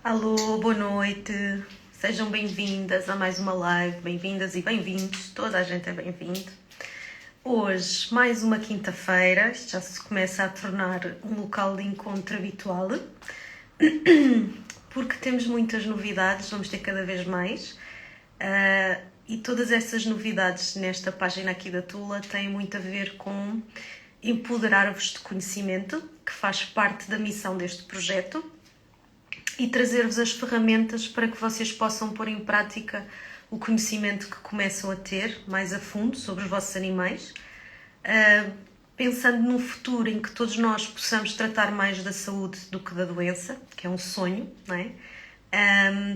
Alô, boa noite, sejam bem-vindas a mais uma live, bem-vindas e bem-vindos, toda a gente é bem-vindo. Hoje, mais uma quinta-feira, isto já se começa a tornar um local de encontro habitual, porque temos muitas novidades, vamos ter cada vez mais, e todas essas novidades nesta página aqui da Tula têm muito a ver com empoderar-vos de conhecimento, que faz parte da missão deste projeto, e trazer-vos as ferramentas para que vocês possam pôr em prática o conhecimento que começam a ter mais a fundo sobre os vossos animais, pensando num futuro em que todos nós possamos tratar mais da saúde do que da doença, que é um sonho, não é?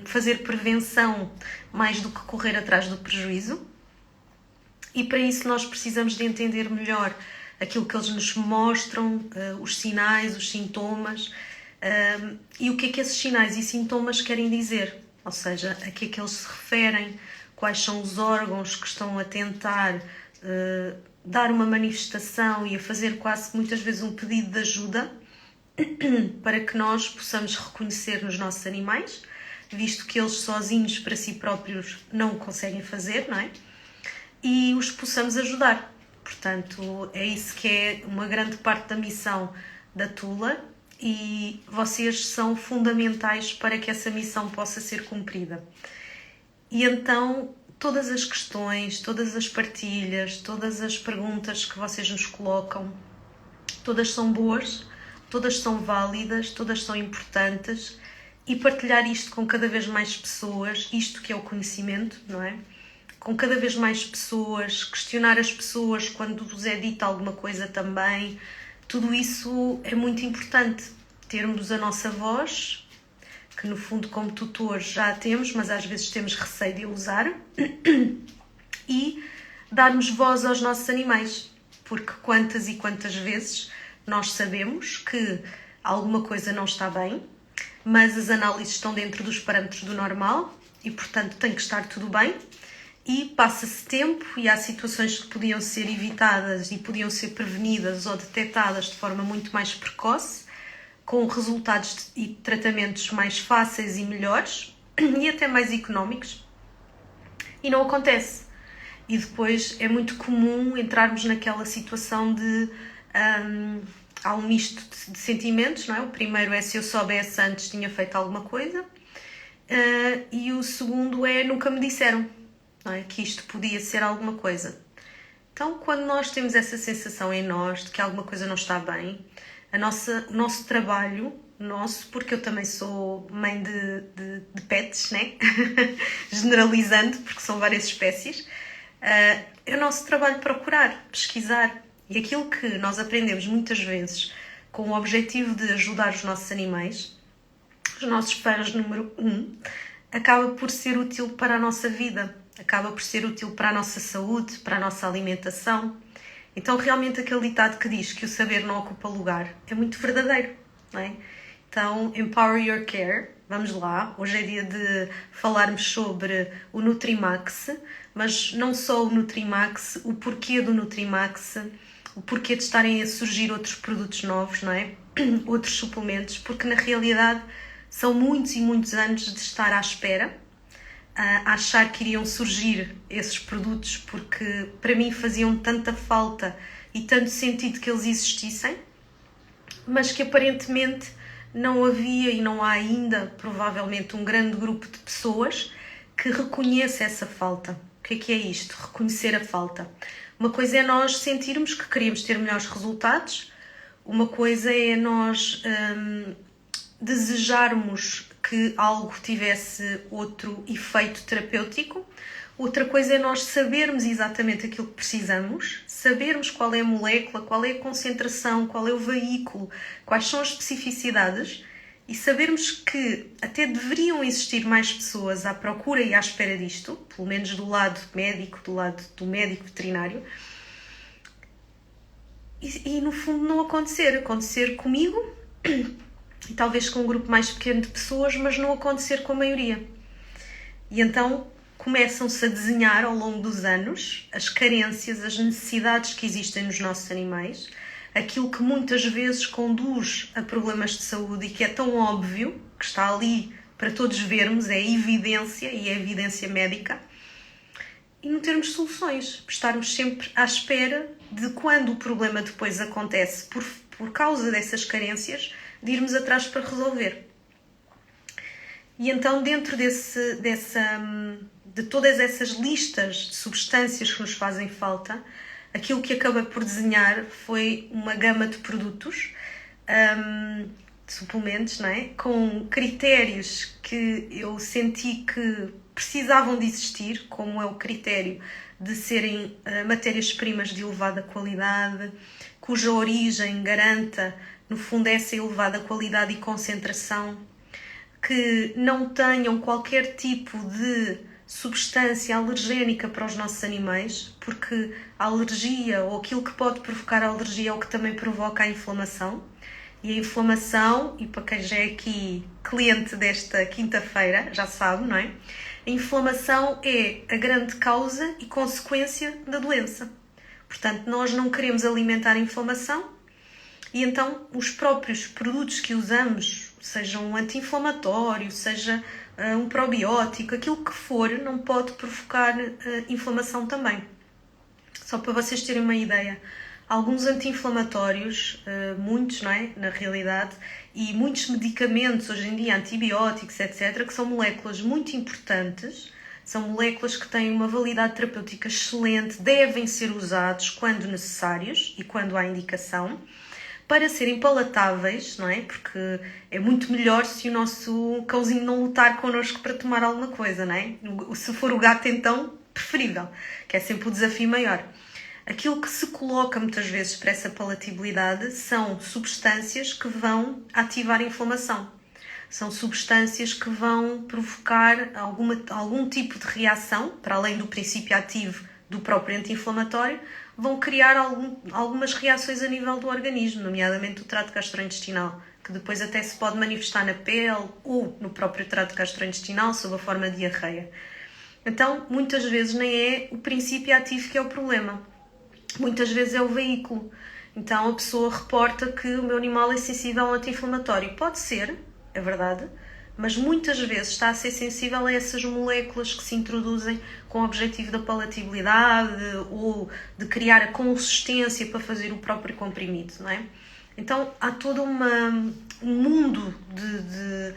Fazer prevenção mais do que correr atrás do prejuízo, e para isso nós precisamos de entender melhor aquilo que eles nos mostram, os sinais, os sintomas, e o que é que esses sinais e sintomas querem dizer, ou seja, a que é que eles se referem, quais são os órgãos que estão a tentar dar uma manifestação e a fazer quase muitas vezes um pedido de ajuda para que nós possamos reconhecer nos nossos animais, visto que eles sozinhos para si próprios não o conseguem fazer, não é? E os possamos ajudar. Portanto, é isso que é uma grande parte da missão da Tula, e vocês são fundamentais para que essa missão possa ser cumprida. E então, todas as questões, todas as partilhas, todas as perguntas que vocês nos colocam, todas são boas, todas são válidas, todas são importantes, e partilhar isto com cada vez mais pessoas, isto que é o conhecimento, não é? Com cada vez mais pessoas, questionar as pessoas quando vos é dita alguma coisa também. Tudo isso é muito importante, termos a nossa voz, que no fundo como tutores já a temos, mas às vezes temos receio de usar, e darmos voz aos nossos animais, porque quantas e quantas vezes nós sabemos que alguma coisa não está bem, mas as análises estão dentro dos parâmetros do normal e, portanto, tem que estar tudo bem. E passa-se tempo e há situações que podiam ser evitadas e podiam ser prevenidas ou detectadas de forma muito mais precoce, com resultados e tratamentos mais fáceis e melhores e até mais económicos, e não acontece. E depois é muito comum entrarmos naquela situação de há um misto de sentimentos, não é? O primeiro é: se eu soubesse antes tinha feito alguma coisa, e o segundo é: nunca me disseram, não é? Que isto podia ser alguma coisa. Então, quando nós temos essa sensação em nós de que alguma coisa não está bem, o nosso trabalho, porque eu também sou mãe de pets, né? Generalizando, porque são várias espécies, é o nosso trabalho procurar, pesquisar. E aquilo que nós aprendemos muitas vezes com o objetivo de ajudar os nossos animais, os nossos fãs número 1, acaba por ser útil para a nossa vida, acaba por ser útil para a nossa saúde, para a nossa alimentação. Então, realmente, aquele ditado que diz que o saber não ocupa lugar é muito verdadeiro, não é? Então, empower your care. Vamos lá. Hoje é dia de falarmos sobre o Nutrimax, mas não só o Nutrimax, o porquê do Nutrimax, o porquê de estarem a surgir outros produtos novos, não é? Outros suplementos, porque na realidade são muitos e muitos anos de estar à espera, a achar que iriam surgir esses produtos, porque para mim faziam tanta falta e tanto sentido que eles existissem, mas que aparentemente não havia e não há ainda, provavelmente, um grande grupo de pessoas que reconheça essa falta. O que é isto? Reconhecer a falta. Uma coisa é nós sentirmos que queríamos ter melhores resultados, uma coisa é nós desejarmos que algo tivesse outro efeito terapêutico. Outra coisa é nós sabermos exatamente aquilo que precisamos, sabermos qual é a molécula, qual é a concentração, qual é o veículo, quais são as especificidades, e sabermos que até deveriam existir mais pessoas à procura e à espera disto, pelo menos do lado médico, do lado do médico veterinário, e no fundo não acontecer comigo, e talvez com um grupo mais pequeno de pessoas, mas não acontecer com a maioria. E então começam-se a desenhar ao longo dos anos as carências, as necessidades que existem nos nossos animais, aquilo que muitas vezes conduz a problemas de saúde e que é tão óbvio, que está ali para todos vermos, é evidência e é evidência médica, e não termos soluções, estarmos sempre à espera de quando o problema depois acontece por causa dessas carências, de irmos atrás para resolver. E então, dentro de todas essas listas de substâncias que nos fazem falta, aquilo que acabei por desenhar foi uma gama de produtos, de suplementos, não é? Com critérios que eu senti que precisavam de existir, como é o critério de serem matérias-primas de elevada qualidade, cuja origem garanta, no fundo, essa elevada qualidade e concentração, que não tenham qualquer tipo de substância alergénica para os nossos animais, porque a alergia ou aquilo que pode provocar a alergia é o que também provoca a inflamação. E a inflamação, e para quem já é aqui cliente desta quinta-feira, já sabe, não é? A inflamação é a grande causa e consequência da doença. Portanto, nós não queremos alimentar a inflamação e então os próprios produtos que usamos, seja um anti-inflamatório, seja um probiótico, aquilo que for, não pode provocar inflamação também. Só para vocês terem uma ideia, alguns anti-inflamatórios, muitos, não é, na realidade, e muitos medicamentos hoje em dia, antibióticos, etc., que são moléculas muito importantes, são moléculas que têm uma validade terapêutica excelente, devem ser usados quando necessários e quando há indicação, para serem palatáveis, não é? Porque é muito melhor se o nosso cãozinho não lutar connosco para tomar alguma coisa, não é? Se for o gato, então, preferível, que é sempre o desafio maior. Aquilo que se coloca muitas vezes para essa palatabilidade são substâncias que vão ativar a inflamação. São substâncias que vão provocar algum tipo de reação, para além do princípio ativo do próprio anti-inflamatório, vão criar algumas reações a nível do organismo, nomeadamente o trato gastrointestinal, que depois até se pode manifestar na pele ou no próprio trato gastrointestinal sob a forma de diarreia. Então, muitas vezes nem é o princípio ativo que é o problema. Muitas vezes é o veículo. Então a pessoa reporta que o meu animal é sensível ao anti-inflamatório. Pode ser, é verdade, mas muitas vezes está a ser sensível a essas moléculas que se introduzem com o objetivo da palatabilidade ou de criar a consistência para fazer o próprio comprimido, não é? Então há todo um mundo de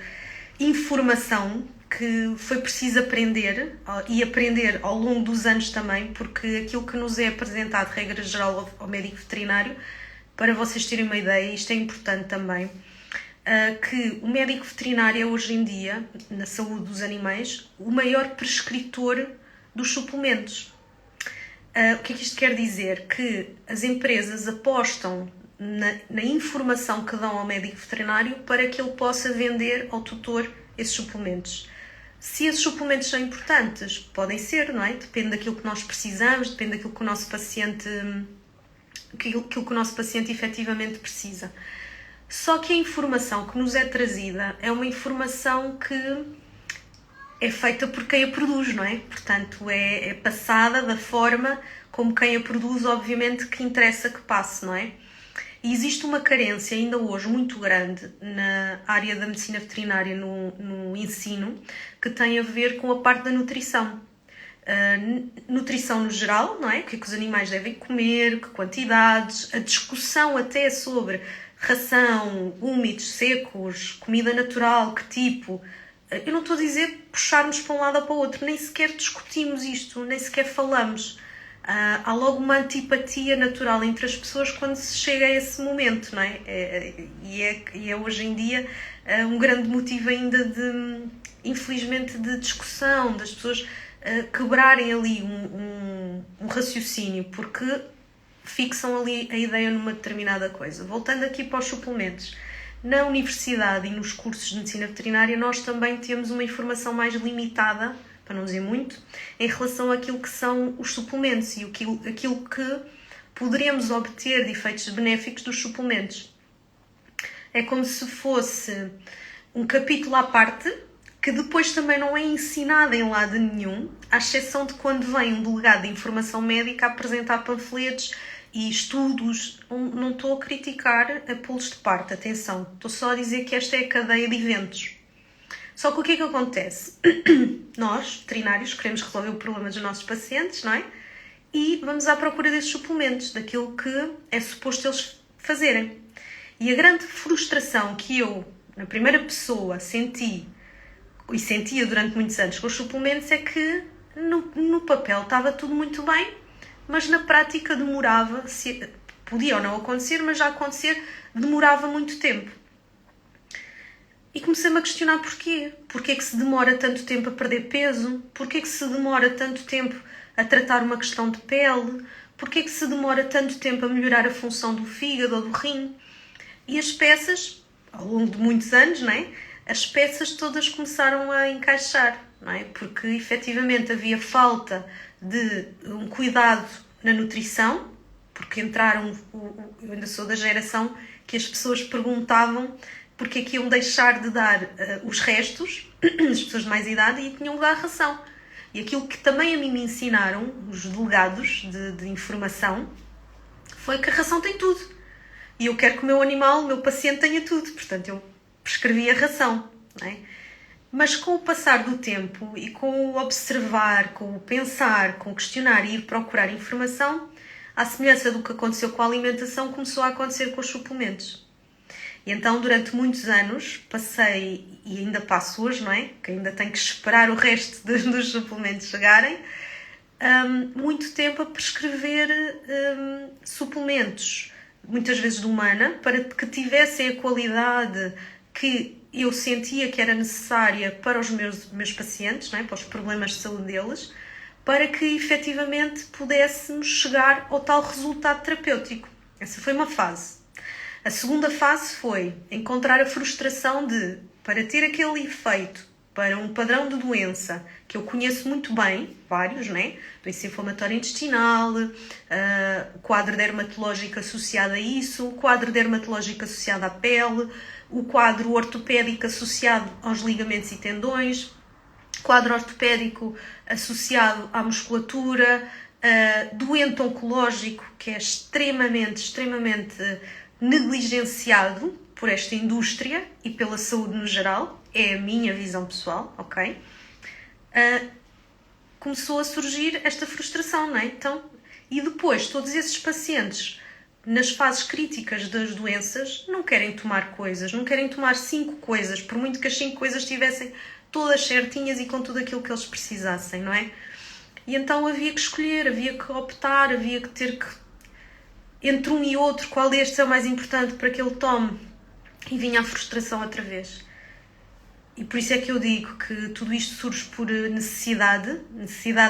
informação que foi preciso aprender e aprender ao longo dos anos também, porque aquilo que nos é apresentado, regra geral, ao médico veterinário, para vocês terem uma ideia, isto é importante também, que o médico veterinário é hoje em dia, na saúde dos animais, o maior prescritor dos suplementos. O que é que isto quer dizer? Que as empresas apostam na informação que dão ao médico veterinário para que ele possa vender ao tutor esses suplementos. Se esses suplementos são importantes, podem ser, não é? Depende daquilo que nós precisamos, depende daquilo que o nosso paciente, aquilo que o nosso paciente efetivamente precisa. Só que a informação que nos é trazida é uma informação que é feita por quem a produz, não é? Portanto, é passada da forma como quem a produz, obviamente, que interessa que passe, não é? E existe uma carência ainda hoje muito grande na área da medicina veterinária, no ensino, que tem a ver com a parte da nutrição. Nutrição no geral, não é? O que é que os animais devem comer, que quantidades, a discussão até sobre ração, úmidos, secos, comida natural, que tipo. Eu não estou a dizer puxarmos para um lado ou para o outro, nem sequer discutimos isto, nem sequer falamos. Há logo uma antipatia natural entre as pessoas quando se chega a esse momento, não é? E é hoje em dia um grande motivo ainda de, infelizmente, de discussão, das pessoas quebrarem ali um raciocínio, porque fixam ali a ideia numa determinada coisa. Voltando aqui para os suplementos. Na universidade e nos cursos de medicina veterinária nós também temos uma informação mais limitada, para não dizer muito, em relação àquilo que são os suplementos e aquilo que poderemos obter de efeitos benéficos dos suplementos. É como se fosse um capítulo à parte, que depois também não é ensinado em lado nenhum, à exceção de quando vem um delegado de informação médica a apresentar panfletos e estudos. Não estou a criticar a pô-los de parte, atenção, estou só a dizer que esta é a cadeia de eventos. Só que o que é que acontece? Nós, veterinários, queremos resolver o problema dos nossos pacientes, não é? E vamos à procura desses suplementos, daquilo que é suposto eles fazerem. E a grande frustração que eu, na primeira pessoa, senti, e sentia durante muitos anos com os suplementos, é que no papel estava tudo muito bem, mas na prática demorava, podia ou não acontecer, mas já acontecer, demorava muito tempo. E comecei-me a questionar porquê. Porquê que se demora tanto tempo a perder peso? Porquê que se demora tanto tempo a tratar uma questão de pele? Porquê que se demora tanto tempo a melhorar a função do fígado ou do rim? E as peças, ao longo de muitos anos, não é? As peças todas começaram a encaixar, não é? Porque efetivamente havia falta de um cuidado na nutrição, porque entraram, eu ainda sou da geração que as pessoas perguntavam porque é que iam deixar de dar os restos, as pessoas de mais idade, e tinham de dar ração. E aquilo que também a mim me ensinaram, os delegados de informação, foi que a ração tem tudo. E eu quero que o meu animal, o meu paciente, tenha tudo. Portanto, eu prescrevi a ração. Não é? Mas com o passar do tempo e com o observar, com o pensar, com o questionar e ir procurar informação, à semelhança do que aconteceu com a alimentação, começou a acontecer com os suplementos. E então, durante muitos anos, passei, e ainda passo hoje, não é? Que ainda tenho que esperar o resto dos suplementos chegarem, muito tempo a prescrever suplementos, muitas vezes de humana, para que tivessem a qualidade que eu sentia que era necessária para os meus pacientes, não é? Para os problemas de saúde deles, para que efetivamente pudéssemos chegar ao tal resultado terapêutico. Essa foi uma fase. A segunda fase foi encontrar a frustração de, para ter aquele efeito, para um padrão de doença que eu conheço muito bem, vários, né? Doença inflamatória intestinal, quadro dermatológico associado a isso, o quadro dermatológico associado à pele, o quadro ortopédico associado aos ligamentos e tendões, quadro ortopédico associado à musculatura, doente oncológico, que é extremamente negligenciado por esta indústria e pela saúde no geral, é a minha visão pessoal, ok? Começou a surgir esta frustração, não é? Então, e depois, todos esses pacientes, nas fases críticas das doenças, não querem tomar coisas, não querem tomar 5 coisas, por muito que as 5 coisas estivessem todas certinhas e com tudo aquilo que eles precisassem, não é? E então havia que escolher, havia que optar, havia que ter que entre um e outro, qual destes é o mais importante para que ele tome? E vinha a frustração outra vez. E por isso é que eu digo que tudo isto surge por necessidade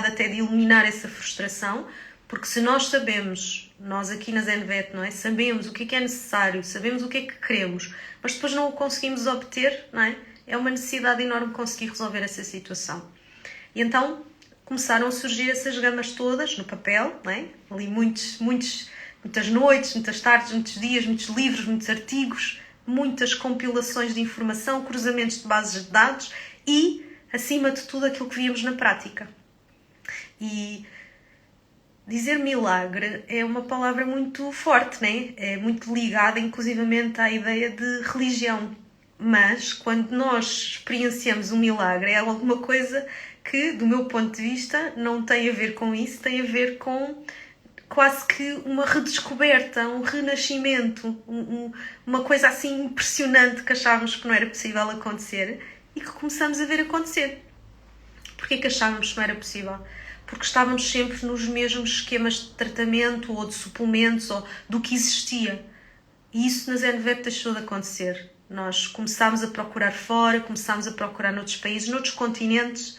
até de eliminar essa frustração, porque se nós sabemos, nós aqui na ZenVet, não é? Sabemos o que é necessário, sabemos o que é que queremos, mas depois não o conseguimos obter, não é? É uma necessidade enorme conseguir resolver essa situação. E então começaram a surgir essas gamas todas no papel, não é? Ali muitas noites, muitas tardes, muitos dias, muitos livros, muitos artigos, muitas compilações de informação, cruzamentos de bases de dados e, acima de tudo, aquilo que víamos na prática. E dizer milagre é uma palavra muito forte, né? É muito ligada, inclusivamente, à ideia de religião. Mas, quando nós experienciamos um milagre, é alguma coisa que, do meu ponto de vista, não tem a ver com isso, tem a ver com quase que uma redescoberta, um renascimento, uma coisa assim impressionante que achávamos que não era possível acontecer e que começamos a ver acontecer. Porquê que achávamos que não era possível? Porque estávamos sempre nos mesmos esquemas de tratamento ou de suplementos ou do que existia. E isso na ZenVet deixou de acontecer. Nós começámos a procurar fora, começámos a procurar noutros países, noutros continentes,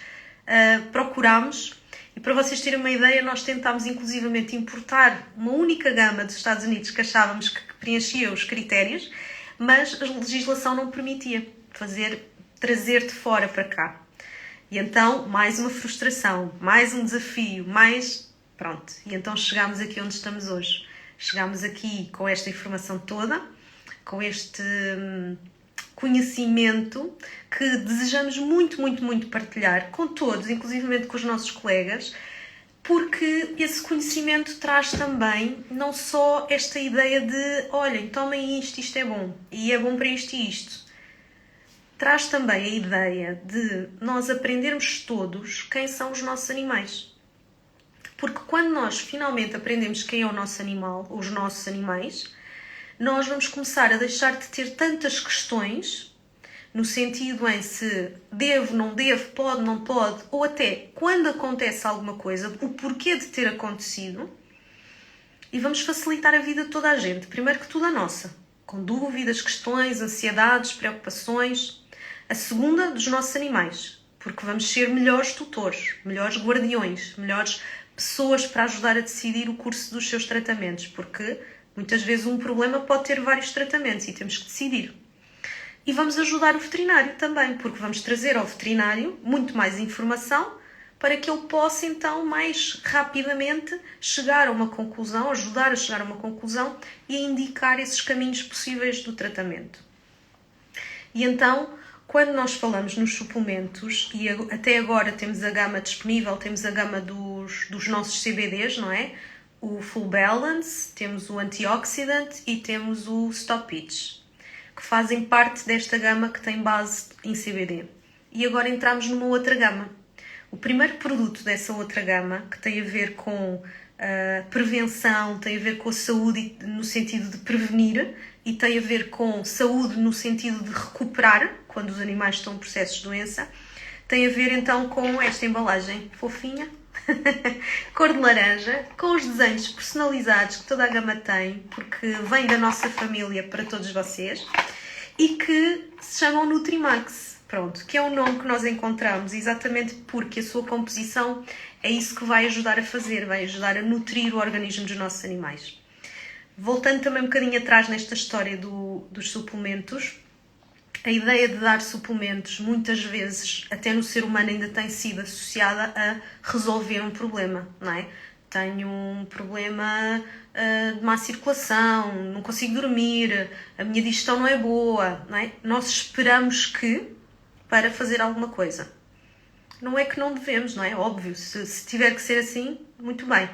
procurámos. E para vocês terem uma ideia, nós tentámos inclusivamente importar uma única gama dos Estados Unidos que achávamos que preenchia os critérios, mas a legislação não permitia trazer de fora para cá. E então, mais uma frustração, mais um desafio, pronto. E então chegámos aqui onde estamos hoje. Chegámos aqui com esta informação toda, com este conhecimento que desejamos muito partilhar com todos, inclusivamente com os nossos colegas, porque esse conhecimento traz também não só esta ideia de olhem, tomem isto é bom, e é bom para isto e isto. traz também a ideia de nós aprendermos todos quem são os nossos animais. Porque quando nós finalmente aprendemos quem é o nosso animal, ou os nossos animais, nós vamos começar a deixar de ter tantas questões, no sentido em se devo, não devo, pode, não pode, ou até quando acontece alguma coisa, o porquê de ter acontecido, e vamos facilitar a vida de toda a gente, primeiro que tudo a nossa, com dúvidas, questões, ansiedades, preocupações. A segunda, dos nossos animais, porque vamos ser melhores tutores, melhores guardiões, melhores pessoas para ajudar a decidir o curso dos seus tratamentos, porque muitas vezes um problema pode ter vários tratamentos e temos que decidir. E vamos ajudar o veterinário também, porque vamos trazer ao veterinário muito mais informação para que ele possa então mais rapidamente chegar a uma conclusão, ajudar a chegar a uma conclusão e a indicar esses caminhos possíveis do tratamento. E então, quando nós falamos nos suplementos, e até agora temos a gama disponível, temos a gama dos nossos CBDs, não é? O Full Balance, temos o Antioxidant e temos o Stop Itch, que fazem parte desta gama que tem base em CBD. E agora entramos numa outra gama. O primeiro produto dessa outra gama, que tem a ver com prevenção, tem a ver com a saúde no sentido de prevenir e tem a ver com saúde no sentido de recuperar, quando os animais estão em processos de doença, tem a ver então com esta embalagem fofinha, cor de laranja, com os desenhos personalizados que toda a gama tem, porque vem da nossa família para todos vocês, e que se chamam Nutrimax. Pronto, que é um nome que nós encontramos exatamente porque a sua composição é isso que vai ajudar a fazer, vai ajudar a nutrir o organismo dos nossos animais. Voltando também um bocadinho atrás nesta história dos suplementos, a ideia de dar suplementos muitas vezes, até no ser humano, ainda tem sido associada a resolver um problema, não é? Tenho um problema de má circulação, não consigo dormir, a minha digestão não é boa, não é? Nós esperamos que para fazer alguma coisa. Não é que não devemos, não é? Óbvio, se tiver que ser assim, muito bem.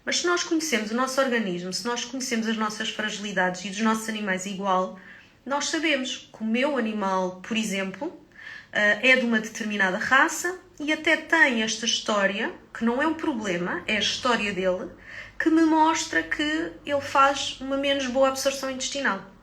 Mas se nós conhecemos o nosso organismo, se nós conhecemos as nossas fragilidades e dos nossos animais igual, nós sabemos que o meu animal, por exemplo, é de uma determinada raça e até tem esta história, que não é um problema, é a história dele, que me mostra que ele faz uma menos boa absorção intestinal.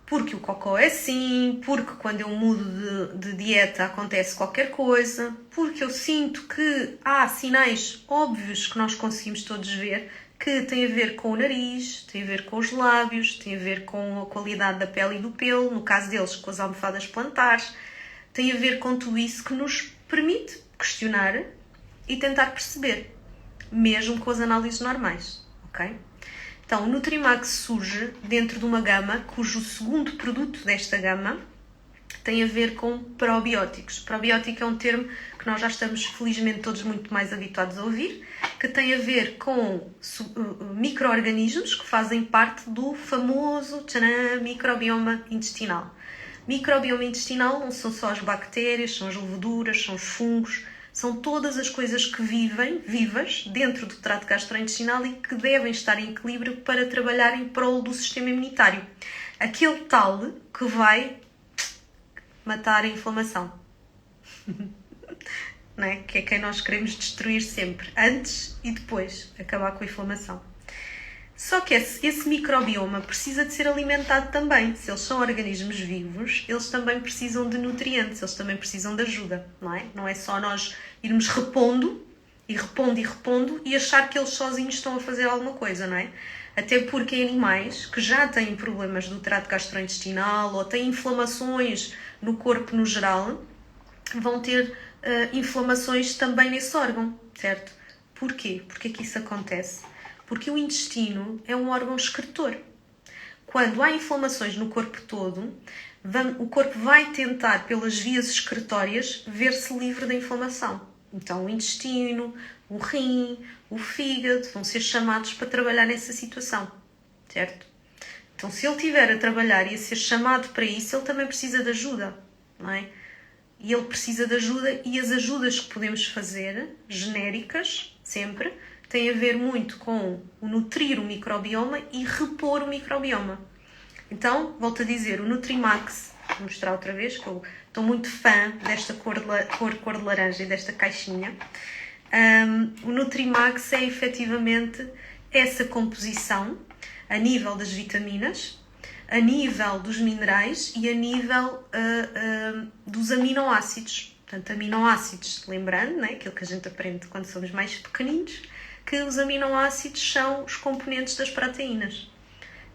Porque o cocó é assim, porque quando eu mudo de dieta acontece qualquer coisa, porque eu sinto que há sinais óbvios que nós conseguimos todos ver, que tem a ver com o nariz, tem a ver com os lábios, tem a ver com a qualidade da pele e do pelo, no caso deles com as almofadas plantares, tem a ver com tudo isso que nos permite questionar e tentar perceber, mesmo com as análises normais, ok? Então, o Nutrimax surge dentro de uma gama cujo segundo produto desta gama tem a ver com probióticos. Probiótico é um termo que nós já estamos, felizmente, todos muito mais habituados a ouvir, que tem a ver com micro-organismos que fazem parte do famoso microbioma intestinal. Microbioma intestinal não são só as bactérias, são as leveduras, são os fungos, são todas as coisas que vivem, vivas, dentro do trato gastrointestinal e que devem estar em equilíbrio para trabalhar em prol do sistema imunitário. Aquele tal que vai matar a inflamação. Não é? Que é quem nós queremos destruir sempre, antes e depois, acabar com a inflamação. Só que esse microbioma precisa de ser alimentado também. Se eles são organismos vivos, eles também precisam de nutrientes, eles também precisam de ajuda, não é? Não é só nós irmos repondo e achar que eles sozinhos estão a fazer alguma coisa, não é? Até porque animais que já têm problemas do trato gastrointestinal ou têm inflamações no corpo no geral, vão ter inflamações também nesse órgão, certo? Porquê? Porque é que isso acontece? Porque o intestino é um órgão excretor. Quando há inflamações no corpo todo, o corpo vai tentar, pelas vias excretórias, ver-se livre da inflamação. Então, o intestino, o rim, o fígado vão ser chamados para trabalhar nessa situação, certo? Então, se ele estiver a trabalhar e a ser chamado para isso, ele também precisa de ajuda, não é? E ele precisa de ajuda e as ajudas que podemos fazer, genéricas, sempre, tem a ver muito com o nutrir o microbioma e repor o microbioma. Então, volto a dizer, o Nutrimax Vou mostrar outra vez, que eu estou muito fã desta cor de laranja e desta caixinha. O Nutrimax é efetivamente essa composição a nível das vitaminas, a nível dos minerais e a nível dos aminoácidos. Portanto, aminoácidos, lembrando, né, aquilo que a gente aprende quando somos mais pequeninos, que os aminoácidos são os componentes das proteínas.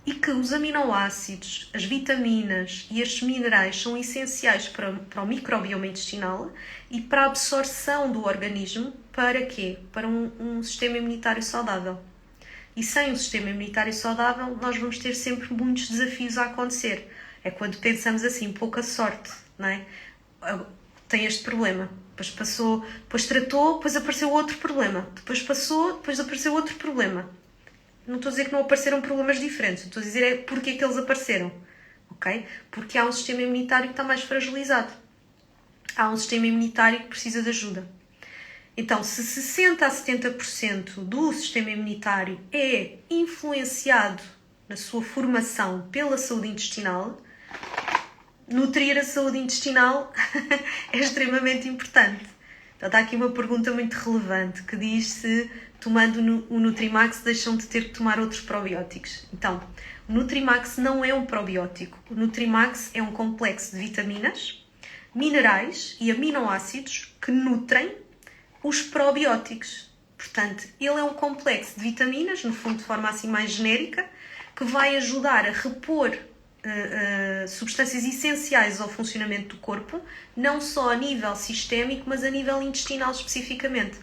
E que os aminoácidos, as vitaminas e estes minerais são essenciais para o microbioma intestinal e para a absorção do organismo. Para quê? Para um sistema imunitário saudável. E sem um sistema imunitário saudável, nós vamos ter sempre muitos desafios a acontecer. É quando pensamos assim, pouca sorte, não é? Tem este problema, depois passou, depois tratou, depois apareceu outro problema, depois passou, depois apareceu outro problema. Não estou a dizer que não apareceram problemas diferentes, estou a dizer é porque é que eles apareceram, ok? Porque há um sistema imunitário que está mais fragilizado. Há um sistema imunitário que precisa de ajuda. Então, se 60% a 70% do sistema imunitário é influenciado na sua formação pela saúde intestinal, nutrir a saúde intestinal é extremamente importante. Então, está aqui uma pergunta muito relevante que diz se tomando o Nutrimax deixam de ter que tomar outros probióticos. Então, o Nutrimax não é um probiótico. O Nutrimax é um complexo de vitaminas, minerais e aminoácidos que nutrem os probióticos. Portanto, ele é um complexo de vitaminas, no fundo de forma assim mais genérica, que vai ajudar a repor substâncias essenciais ao funcionamento do corpo, não só a nível sistémico, mas a nível intestinal especificamente.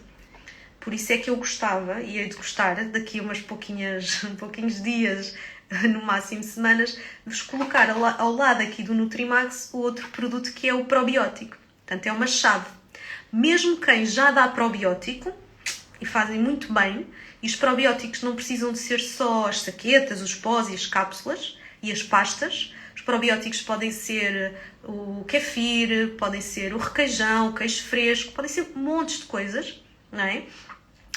Por isso é que eu gostava, e hei de gostar, daqui a pouquinhos dias, no máximo semanas, de vos colocar ao lado aqui do Nutrimax o outro produto que é o probiótico. Portanto, é uma chave. Mesmo quem já dá probiótico, e fazem muito bem, e os probióticos não precisam de ser só as saquetas, os pós e as cápsulas e as pastas. Os probióticos podem ser o kefir, podem ser o requeijão, o queijo fresco, podem ser montes de coisas, não é?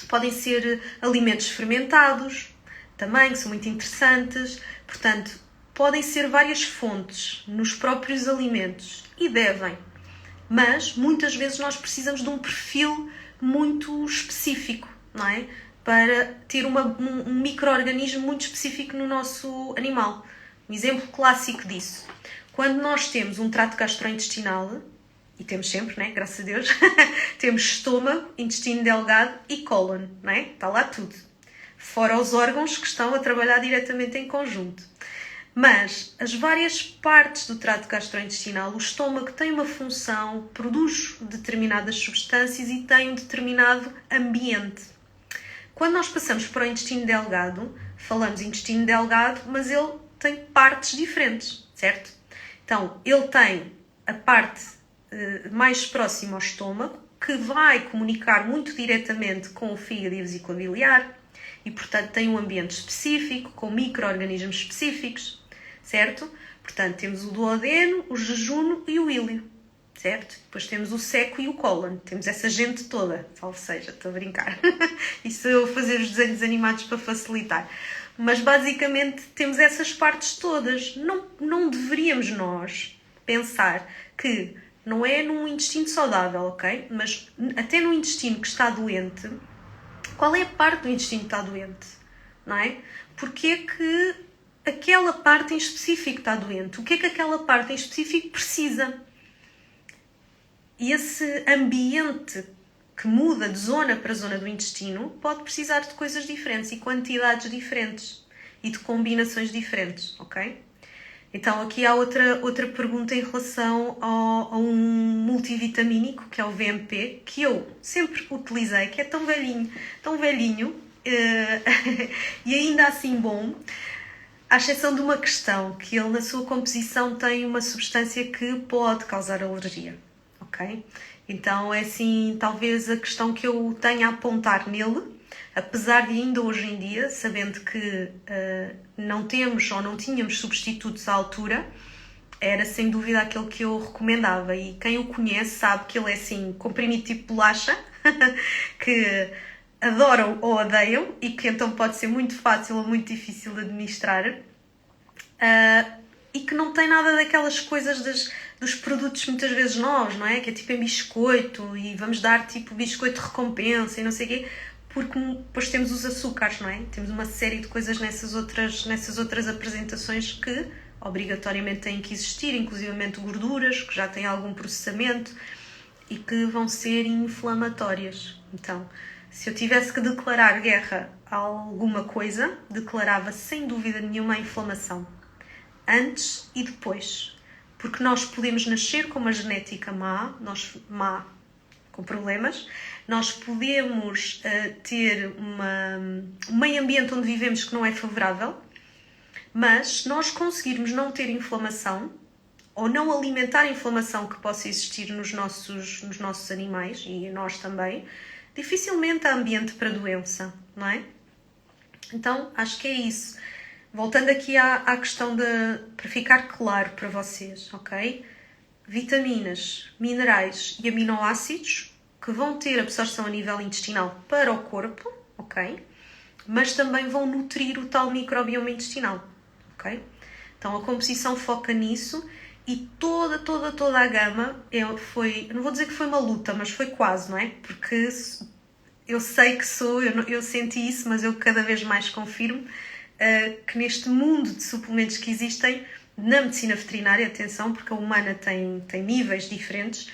Podem ser alimentos fermentados, também, que são muito interessantes. Portanto, podem ser várias fontes nos próprios alimentos e devem. Mas, muitas vezes, nós precisamos de um perfil muito específico, não é? Para ter um micro-organismo muito específico no nosso animal. Um exemplo clássico disso. Quando nós temos um trato gastrointestinal, e temos sempre, né? Graças a Deus, temos estômago, intestino delgado e cólon, não é? Está lá tudo. Fora os órgãos que estão a trabalhar diretamente em conjunto. Mas as várias partes do trato gastrointestinal, o estômago tem uma função, produz determinadas substâncias e tem um determinado ambiente. Quando nós passamos para o intestino delgado, falamos intestino delgado, mas ele tem partes diferentes, certo? Então, ele tem a parte mais próxima ao estômago, que vai comunicar muito diretamente com o fígado e a vesícula biliar e, portanto, tem um ambiente específico, com micro-organismos específicos, certo? Portanto, temos o duodeno, o jejuno e o íleo, certo? Depois temos o seco e o cólon. Temos essa gente toda, salve seja, estou a brincar. Isso eu vou fazer os desenhos animados para facilitar. Mas, basicamente, temos essas partes todas. Não deveríamos nós pensar que não é num intestino saudável, ok? Mas até no intestino que está doente, qual é a parte do intestino que está doente? Não é? Porque é que aquela parte em específico está doente? O que é que aquela parte em específico precisa? E esse ambiente que muda de zona para zona do intestino pode precisar de coisas diferentes e quantidades diferentes e de combinações diferentes, ok? Então, aqui há outra pergunta em relação a um multivitamínico, que é o VMP, que eu sempre utilizei, que é tão velhinho, e ainda assim bom, à exceção de uma questão, que ele na sua composição tem uma substância que pode causar alergia, ok? Então, é assim, talvez a questão que eu tenha a apontar nele, apesar de ainda hoje em dia, sabendo que não temos ou não tínhamos substitutos à altura, era sem dúvida aquele que eu recomendava. E quem o conhece sabe que ele é assim, comprimido tipo bolacha, que adoram ou odeiam e que então pode ser muito fácil ou muito difícil de administrar. e que não tem nada daquelas coisas dos produtos muitas vezes novos, não é? Que é tipo em biscoito e vamos dar tipo biscoito de recompensa e não sei o quê, porque depois temos os açúcares, não é? Temos uma série de coisas nessas outras apresentações que obrigatoriamente têm que existir, inclusivamente gorduras, que já têm algum processamento e que vão ser inflamatórias. Então, se eu tivesse que declarar guerra a alguma coisa, declarava sem dúvida nenhuma a inflamação. Antes e depois. Porque nós podemos nascer com uma genética má, com problemas, nós podemos ter um meio ambiente onde vivemos que não é favorável, mas se nós conseguirmos não ter inflamação, ou não alimentar a inflamação que possa existir nos nossos animais, e nós também, dificilmente há ambiente para doença, não é? Então, acho que é isso. Voltando aqui à questão para ficar claro para vocês, ok? Vitaminas, minerais e aminoácidos que vão ter absorção a nível intestinal para o corpo, ok? Mas também vão nutrir o tal microbioma intestinal, ok? Então a composição foca nisso e toda a gama foi, não vou dizer que foi uma luta, mas foi quase, não é? Porque eu sei que eu senti isso, mas eu cada vez mais confirmo que neste mundo de suplementos que existem, na medicina veterinária, atenção, porque a humana tem níveis diferentes,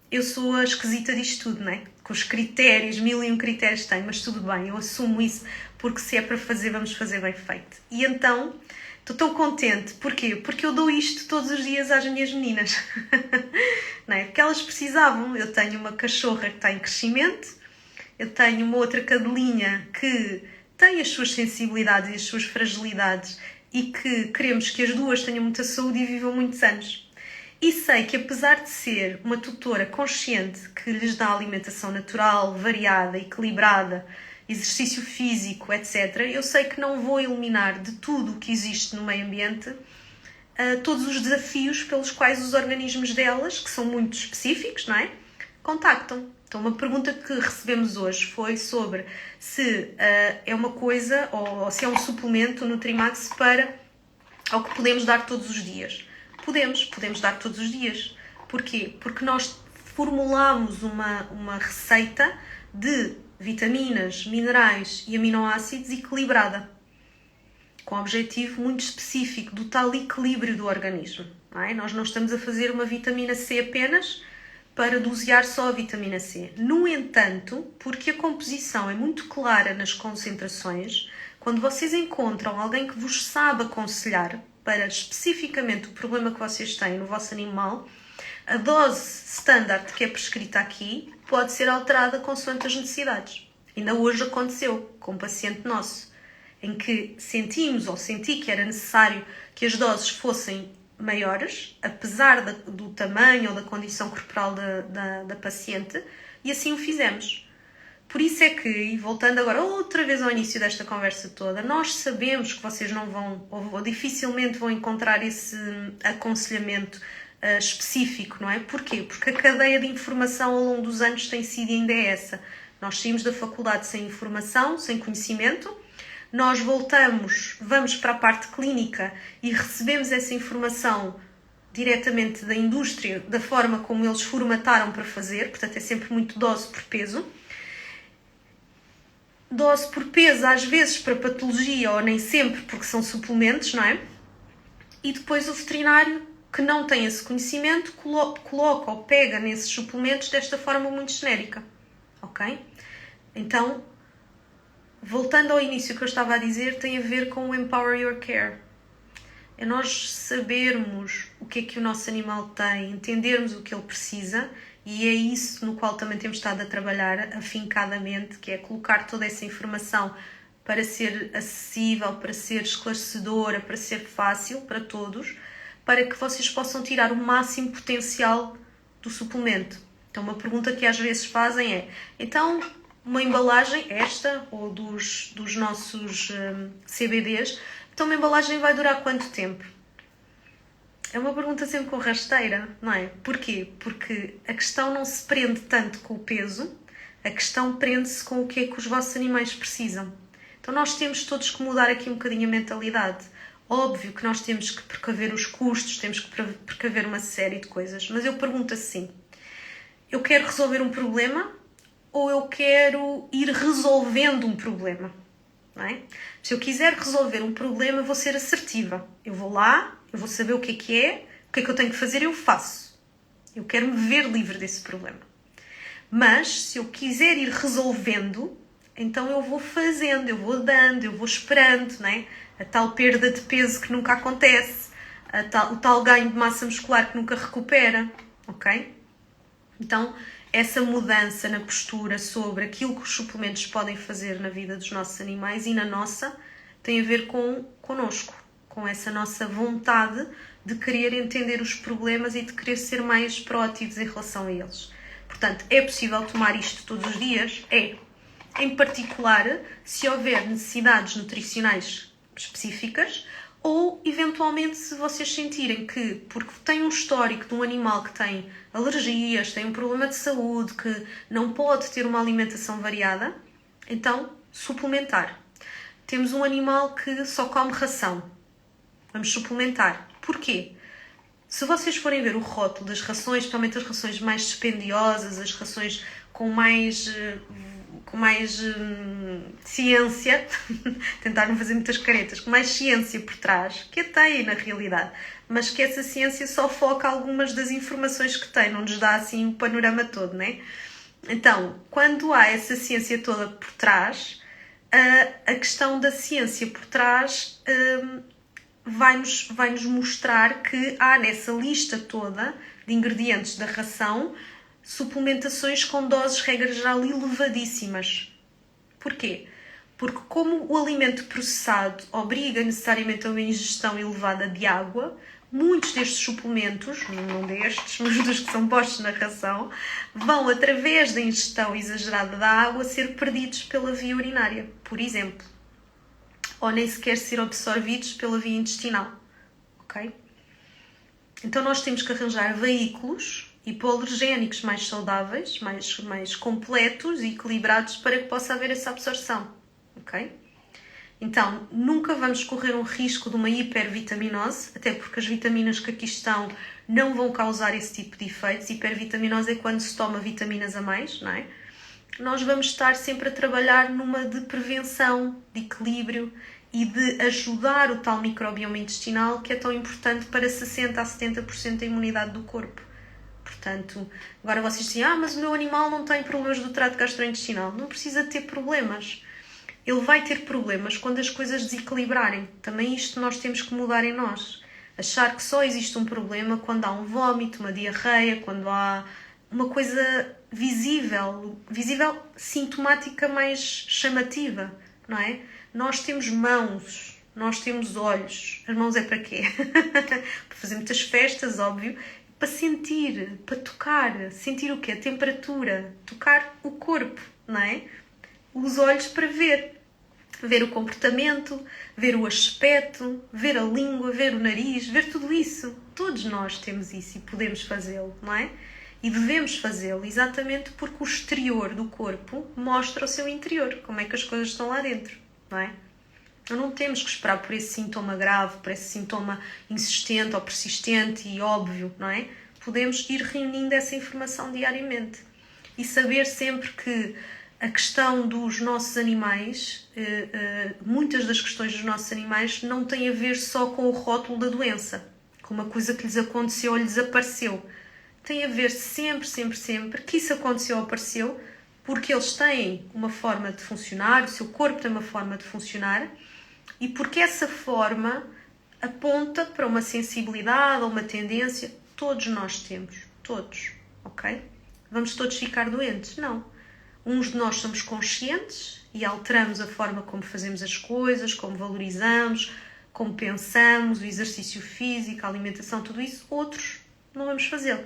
eu sou a esquisita disto tudo, não é? Com os critérios, 1001 critérios tem, mas tudo bem, eu assumo isso, porque se é para fazer, vamos fazer bem feito. E então, estou tão contente, porquê? Porque eu dou isto todos os dias às minhas meninas, não é? Porque elas precisavam. Eu tenho uma cachorra que está em crescimento, eu tenho uma outra cadelinha que tem as suas sensibilidades e as suas fragilidades e que queremos que as duas tenham muita saúde e vivam muitos anos. E sei que, apesar de ser uma tutora consciente que lhes dá alimentação natural, variada, equilibrada, exercício físico, etc., eu sei que não vou eliminar de tudo o que existe no meio ambiente todos os desafios pelos quais os organismos delas, que são muito específicos, não é? Contactam. Então, uma pergunta que recebemos hoje foi sobre se é uma coisa ou se é um suplemento, o Nutrimax, ao que podemos dar todos os dias. Podemos dar todos os dias. Porquê? Porque nós formulamos uma receita de vitaminas, minerais e aminoácidos equilibrada, com um objetivo muito específico do tal equilíbrio do organismo. Não é? Nós não estamos a fazer uma vitamina C apenas para dosear só a vitamina C. No entanto, porque a composição é muito clara nas concentrações, quando vocês encontram alguém que vos sabe aconselhar para especificamente o problema que vocês têm no vosso animal, a dose standard que é prescrita aqui pode ser alterada consoante as necessidades. Ainda hoje aconteceu com um paciente nosso, em que senti que era necessário que as doses fossem maiores, apesar do tamanho ou da condição corporal da paciente, e assim o fizemos. Por isso é que, e voltando agora outra vez ao início desta conversa toda, nós sabemos que vocês não vão, ou dificilmente vão encontrar esse aconselhamento específico, não é? Porquê? Porque a cadeia de informação ao longo dos anos tem sido ainda essa. Nós saímos da faculdade sem informação, sem conhecimento, nós vamos para a parte clínica e recebemos essa informação diretamente da indústria, da forma como eles formataram para fazer, portanto é sempre muito dose por peso. Dose por peso, às vezes para patologia, ou nem sempre, porque são suplementos, não é? E depois o veterinário, que não tem esse conhecimento, coloca ou pega nesses suplementos desta forma muito genérica, ok? Então, voltando ao início que eu estava a dizer, tem a ver com o Empower Your Care. É nós sabermos o que é que o nosso animal tem, entendermos o que ele precisa, e é isso no qual também temos estado a trabalhar afincadamente, que é colocar toda essa informação para ser acessível, para ser esclarecedora, para ser fácil para todos, para que vocês possam tirar o máximo potencial do suplemento. Então, uma pergunta que às vezes fazem é: então, uma embalagem, esta, ou dos nossos CBDs, então uma embalagem vai durar quanto tempo? É uma pergunta sempre com rasteira, não é? Porquê? Porque a questão não se prende tanto com o peso, a questão prende-se com o que é que os vossos animais precisam. Então nós temos todos que mudar aqui um bocadinho a mentalidade. Óbvio que nós temos que precaver os custos, temos que precaver uma série de coisas, mas eu pergunto assim, eu quero resolver um problema ou eu quero ir resolvendo um problema? Não é? Se eu quiser resolver um problema, eu vou ser assertiva. Eu vou lá, eu vou saber o que é que eu tenho que fazer, eu faço. Eu quero me ver livre desse problema. Mas, se eu quiser ir resolvendo, então eu vou fazendo, eu vou dando, eu vou esperando, não é? A tal perda de peso que nunca acontece, o tal ganho de massa muscular que nunca recupera, ok? Então, essa mudança na postura sobre aquilo que os suplementos podem fazer na vida dos nossos animais e na nossa, tem a ver connosco, com essa nossa vontade de querer entender os problemas e de querer ser mais proativos em relação a eles. Portanto, é possível tomar isto todos os dias? É. Em particular, se houver necessidades nutricionais específicas ou, eventualmente, se vocês sentirem que, porque tem um histórico de um animal que tem alergias, tem um problema de saúde, que não pode ter uma alimentação variada, então, suplementar. Temos um animal que só come ração. Vamos suplementar. Porquê? Se vocês forem ver o rótulo das rações, principalmente as rações mais dispendiosas, as rações com mais ciência, tentar não fazer muitas caretas, com mais ciência por trás, que tem na realidade, mas que essa ciência só foca algumas das informações que tem, não nos dá assim o panorama todo, não é? Então, quando há essa ciência toda por trás, a questão da ciência por trás vai-nos mostrar que há nessa lista toda de ingredientes da ração suplementações com doses, regra geral, elevadíssimas. Porquê? Porque como o alimento processado obriga necessariamente a uma ingestão elevada de água, muitos destes suplementos, não destes, mas dos que são postos na ração, vão, através da ingestão exagerada da água, ser perdidos pela via urinária, por exemplo. Ou nem sequer ser absorvidos pela via intestinal. Ok? Então nós temos que arranjar veículos hipoalergénicos mais saudáveis, mais completos e equilibrados para que possa haver essa absorção. Ok? Então, nunca vamos correr um risco de uma hipervitaminose, até porque as vitaminas que aqui estão não vão causar esse tipo de efeitos. Hipervitaminose é quando se toma vitaminas a mais, não é? Nós vamos estar sempre a trabalhar numa de prevenção, de equilíbrio e de ajudar o tal microbioma intestinal que é tão importante para 60% a 70% da imunidade do corpo. Portanto, agora vocês dizem, mas o meu animal não tem problemas do trato gastrointestinal. Não precisa ter problemas. Ele vai ter problemas quando as coisas desequilibrarem. Também isto nós temos que mudar em nós. Achar que só existe um problema quando há um vómito, uma diarreia, quando há uma coisa visível, sintomática mais chamativa, não é? Nós temos mãos, nós temos olhos. As mãos é para quê? Para fazer muitas festas, óbvio. Para sentir, para tocar. Sentir o quê? A temperatura. Tocar o corpo, não é? Os olhos para ver. Ver o comportamento, ver o aspecto, ver a língua, ver o nariz, ver tudo isso. Todos nós temos isso e podemos fazê-lo, não é? E devemos fazê-lo exatamente porque o exterior do corpo mostra o seu interior, como é que as coisas estão lá dentro, não é? Então não temos que esperar por esse sintoma grave, por esse sintoma insistente ou persistente e óbvio, não é? Podemos ir reunindo essa informação diariamente e saber sempre que a questão dos nossos animais, muitas das questões dos nossos animais não têm a ver só com o rótulo da doença, com uma coisa que lhes aconteceu ou lhes apareceu. Tem a ver sempre que isso aconteceu ou apareceu porque eles têm uma forma de funcionar, o seu corpo tem uma forma de funcionar e porque essa forma aponta para uma sensibilidade ou uma tendência. Todos nós temos, todos, ok? Vamos todos ficar doentes? Não. Uns de nós somos conscientes e alteramos a forma como fazemos as coisas, como valorizamos, como pensamos, o exercício físico, a alimentação, tudo isso. Outros não vamos fazê-lo.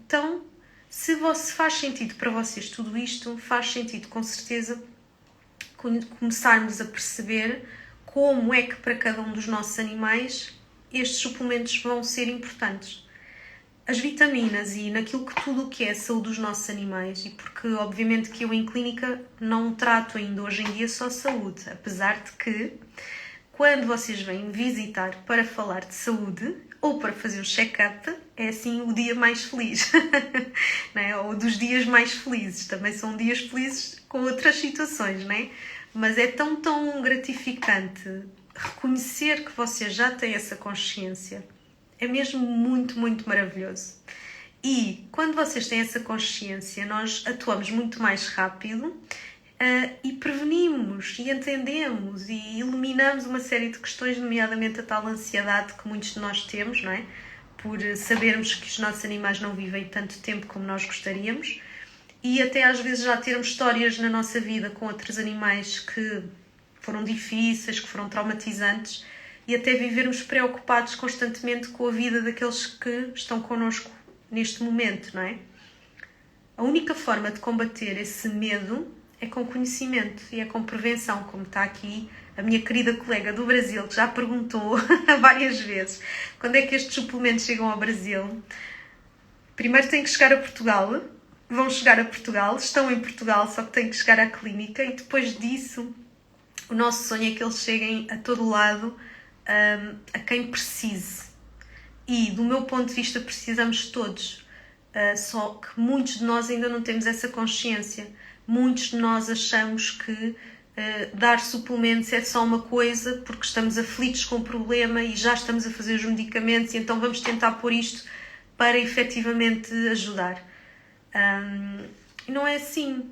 Então, se faz sentido para vocês tudo isto, faz sentido com certeza começarmos a perceber como é que para cada um dos nossos animais estes suplementos vão ser importantes. As vitaminas e naquilo que tudo o que é a saúde dos nossos animais, e porque obviamente que eu em clínica não trato ainda hoje em dia só saúde, apesar de que quando vocês vêm visitar para falar de saúde ou para fazer o check-up, é assim o dia mais feliz, não é? Ou dos dias mais felizes. Também são dias felizes com outras situações, não é? Mas é tão, tão gratificante reconhecer que vocês já têm essa consciência. É mesmo muito, muito maravilhoso. E quando vocês têm essa consciência, nós atuamos muito mais rápido e prevenimos, e entendemos, e eliminamos uma série de questões, nomeadamente a tal ansiedade que muitos de nós temos, não é? Por sabermos que os nossos animais não vivem tanto tempo como nós gostaríamos, e até às vezes já termos histórias na nossa vida com outros animais que foram difíceis, que foram traumatizantes, e até vivermos preocupados constantemente com a vida daqueles que estão connosco neste momento, não é? A única forma de combater esse medo é com conhecimento e é com prevenção, como está aqui a minha querida colega do Brasil, que já perguntou várias vezes quando é que estes suplementos chegam ao Brasil. Primeiro têm que chegar a Portugal, vão chegar a Portugal, estão em Portugal, só que têm que chegar à clínica, e depois disso o nosso sonho é que eles cheguem a todo lado, a quem precise. E do meu ponto de vista precisamos todos, só que muitos de nós ainda não temos essa consciência. Muitos de nós achamos que dar suplementos é só uma coisa porque estamos aflitos com o problema e já estamos a fazer os medicamentos, e então vamos tentar pôr isto para efetivamente ajudar. E não é assim.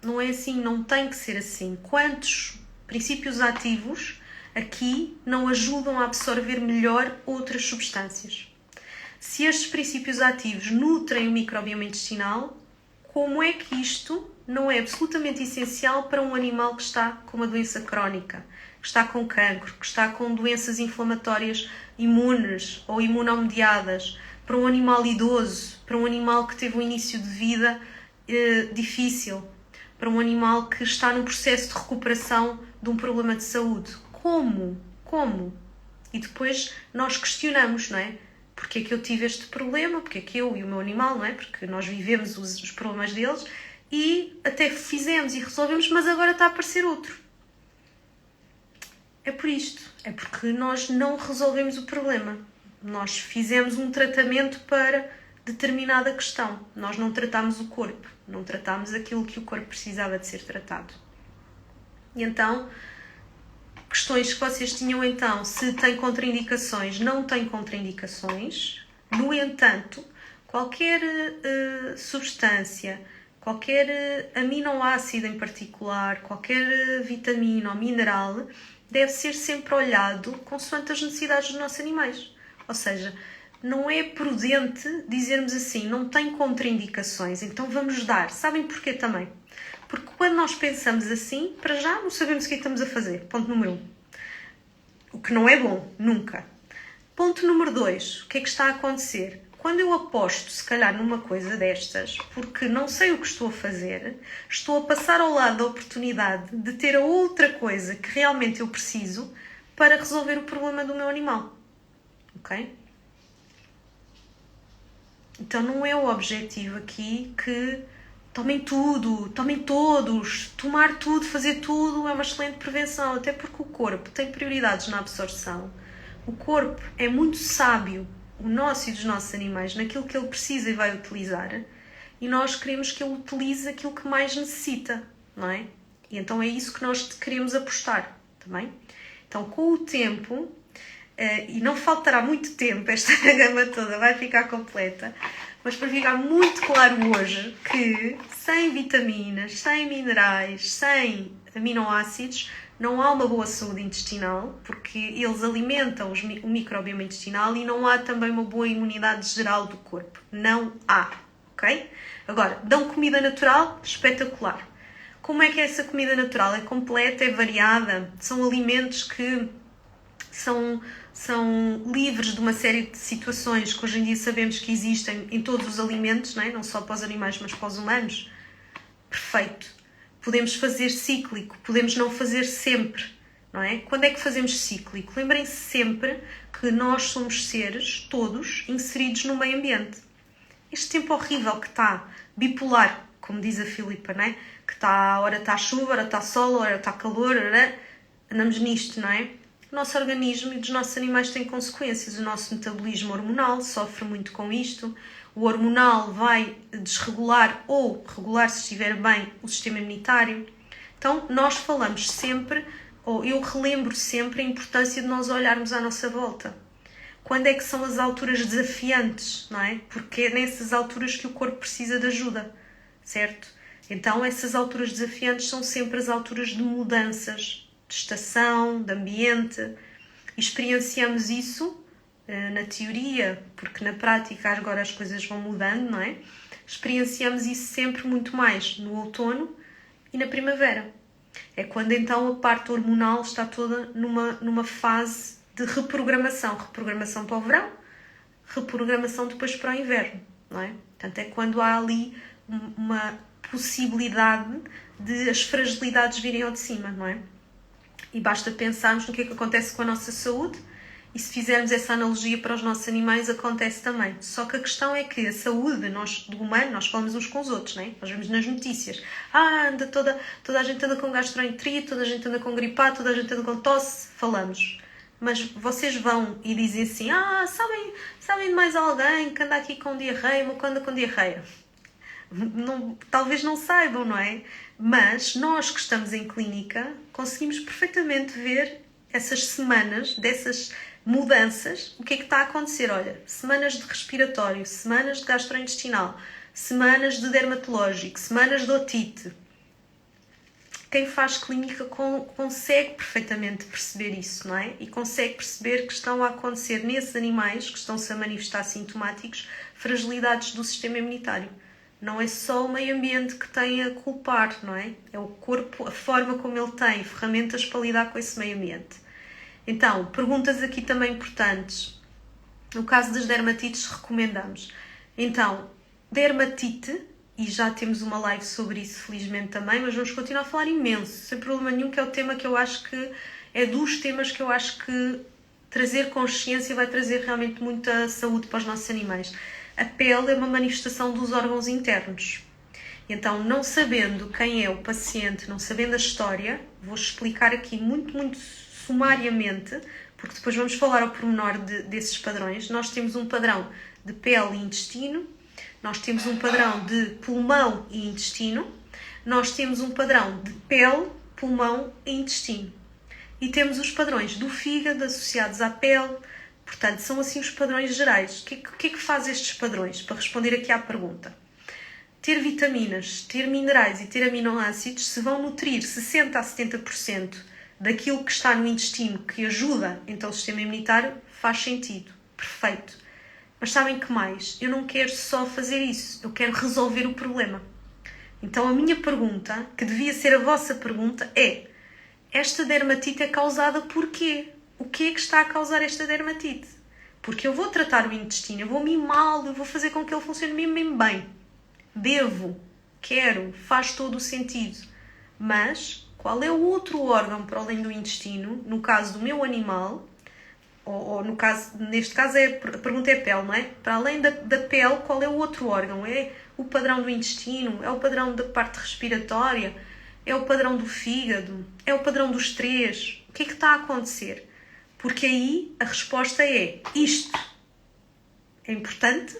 Não é assim, não tem que ser assim. Quantos princípios ativos aqui não ajudam a absorver melhor outras substâncias? Se estes princípios ativos nutrem o microbioma intestinal, como é que isto não é absolutamente essencial para um animal que está com uma doença crónica, que está com cancro, que está com doenças inflamatórias imunes ou imunomediadas, para um animal idoso, para um animal que teve um início de vida difícil, para um animal que está num processo de recuperação de um problema de saúde? Como? Como? E depois nós questionamos, não é? Porque é que eu tive este problema? Porque é que eu e o meu animal, não é? Porque nós vivemos os problemas deles e até fizemos e resolvemos, mas agora está a aparecer outro. É por isto. É porque nós não resolvemos o problema. Nós fizemos um tratamento para determinada questão. Nós não tratámos o corpo. Não tratámos aquilo que o corpo precisava de ser tratado. E então, questões que vocês tinham então, se tem contraindicações, não tem contraindicações. No entanto, qualquer substância, qualquer aminoácido em particular, qualquer vitamina ou mineral, deve ser sempre olhado consoante as necessidades dos nossos animais. Ou seja, não é prudente dizermos assim, não tem contraindicações, então vamos dar. Sabem porquê também? Porque quando nós pensamos assim, para já não sabemos o que estamos a fazer. Ponto número 1. O que não é bom, nunca. Ponto número 2. O que é que está a acontecer? Quando eu aposto, se calhar, numa coisa destas, porque não sei o que estou a fazer, estou a passar ao lado da oportunidade de ter a outra coisa que realmente eu preciso para resolver o problema do meu animal. Ok? Então não é o objetivo aqui que tomem tudo, tomem todos, tomar tudo, fazer tudo é uma excelente prevenção, até porque o corpo tem prioridades na absorção. O corpo é muito sábio, o nosso e dos nossos animais, naquilo que ele precisa e vai utilizar, e nós queremos que ele utilize aquilo que mais necessita, não é? E então é isso que nós queremos apostar, também. Então com o tempo, e não faltará muito tempo, esta gama toda vai ficar completa, mas para ficar muito claro hoje que sem vitaminas, sem minerais, sem aminoácidos, não há uma boa saúde intestinal, porque eles alimentam o microbioma intestinal, e não há também uma boa imunidade geral do corpo. Não há, ok? Agora, dão comida natural? Espetacular. Como é que é essa comida natural? É completa, é variada, são alimentos que são livres de uma série de situações que hoje em dia sabemos que existem em todos os alimentos, não é? Não só para os animais, mas para os humanos. Perfeito. Podemos fazer cíclico, podemos não fazer sempre, não é? Quando é que fazemos cíclico? Lembrem-se sempre que nós somos seres, todos, inseridos no meio ambiente. Este tempo horrível que está, bipolar, como diz a Filipa, não é? Que está, ora está chuva, ora está sol, ora está calor, ora... andamos nisto, não é? o nosso organismo e dos nossos animais têm consequências. O nosso metabolismo hormonal sofre muito com isto. O hormonal vai desregular ou regular, se estiver bem, o sistema imunitário. Então, nós falamos sempre, ou eu relembro sempre a importância de nós olharmos à nossa volta. Quando é que são as alturas desafiantes, não é? Porque é nessas alturas que o corpo precisa de ajuda, certo? Então, essas alturas desafiantes são sempre as alturas de mudanças, de estação, de ambiente. E experienciamos isso na teoria, porque na prática agora as coisas vão mudando, não é? Experienciamos isso sempre muito mais no outono e na primavera. É quando então a parte hormonal está toda numa fase de reprogramação. Reprogramação para o verão, reprogramação depois para o inverno, não é? Portanto, é quando há ali uma possibilidade de as fragilidades virem ao de cima, não é? E basta pensarmos no que é que acontece com a nossa saúde e se fizermos essa analogia para os nossos animais, acontece também. Só que a questão é que a saúde do humano, nós falamos uns com os outros, não é? Nós vemos nas notícias. anda toda a gente anda com gastroenterite, toda a gente anda com gripado, toda a gente anda com tosse. Falamos. Mas vocês vão e dizem assim, sabem de mais alguém que anda aqui com diarreia, ou que anda com diarreia? Não, talvez não saibam, não é? Mas nós que estamos em clínica conseguimos perfeitamente ver essas semanas, dessas mudanças, o que é que está a acontecer. Olha, semanas de respiratório, semanas de gastrointestinal, semanas de dermatológico, semanas de otite. Quem faz clínica consegue perfeitamente perceber isso, não é? E consegue perceber que estão a acontecer nesses animais que estão-se a manifestar sintomáticos fragilidades do sistema imunitário. Não é só o meio ambiente que tem a culpar, não é? É o corpo, a forma como ele tem ferramentas para lidar com esse meio ambiente. Então, perguntas aqui também importantes. No caso das dermatites, recomendamos. Então, dermatite, e já temos uma live sobre isso, felizmente também, mas vamos continuar a falar imenso, sem problema nenhum, que é o tema que eu acho que é dos temas que eu acho que trazer consciência vai trazer realmente muita saúde para os nossos animais. A pele é uma manifestação dos órgãos internos. Então, não sabendo quem é o paciente, não sabendo a história, vou explicar aqui muito sumariamente, porque depois vamos falar ao pormenor desses padrões. Nós temos um padrão de pele e intestino, nós temos um padrão de pulmão e intestino, nós temos um padrão de pele, pulmão e intestino. E temos os padrões do fígado associados à pele. Portanto, são assim os padrões gerais. O que é que faz estes padrões? Para responder aqui à pergunta. Ter vitaminas, ter minerais e ter aminoácidos se vão nutrir 60% a 70% daquilo que está no intestino que ajuda então o sistema imunitário, faz sentido. Perfeito. Mas sabem que mais? Eu não quero só fazer isso. Eu quero resolver o problema. Então a minha pergunta, que devia ser a vossa pergunta, é: esta dermatite é causada por quê? O que é que está a causar esta dermatite? Porque eu vou tratar o intestino, eu vou mimá-lo, eu vou fazer com que ele funcione mesmo bem. Devo, quero, faz todo o sentido. Mas qual é o outro órgão para além do intestino, no caso do meu animal, ou no caso, neste caso a pergunta é a pele, não é? Para além da pele, qual é o outro órgão? É o padrão do intestino? É o padrão da parte respiratória? É o padrão do fígado? É o padrão dos três? O que é que está a acontecer? Porque aí a resposta é isto. É importante,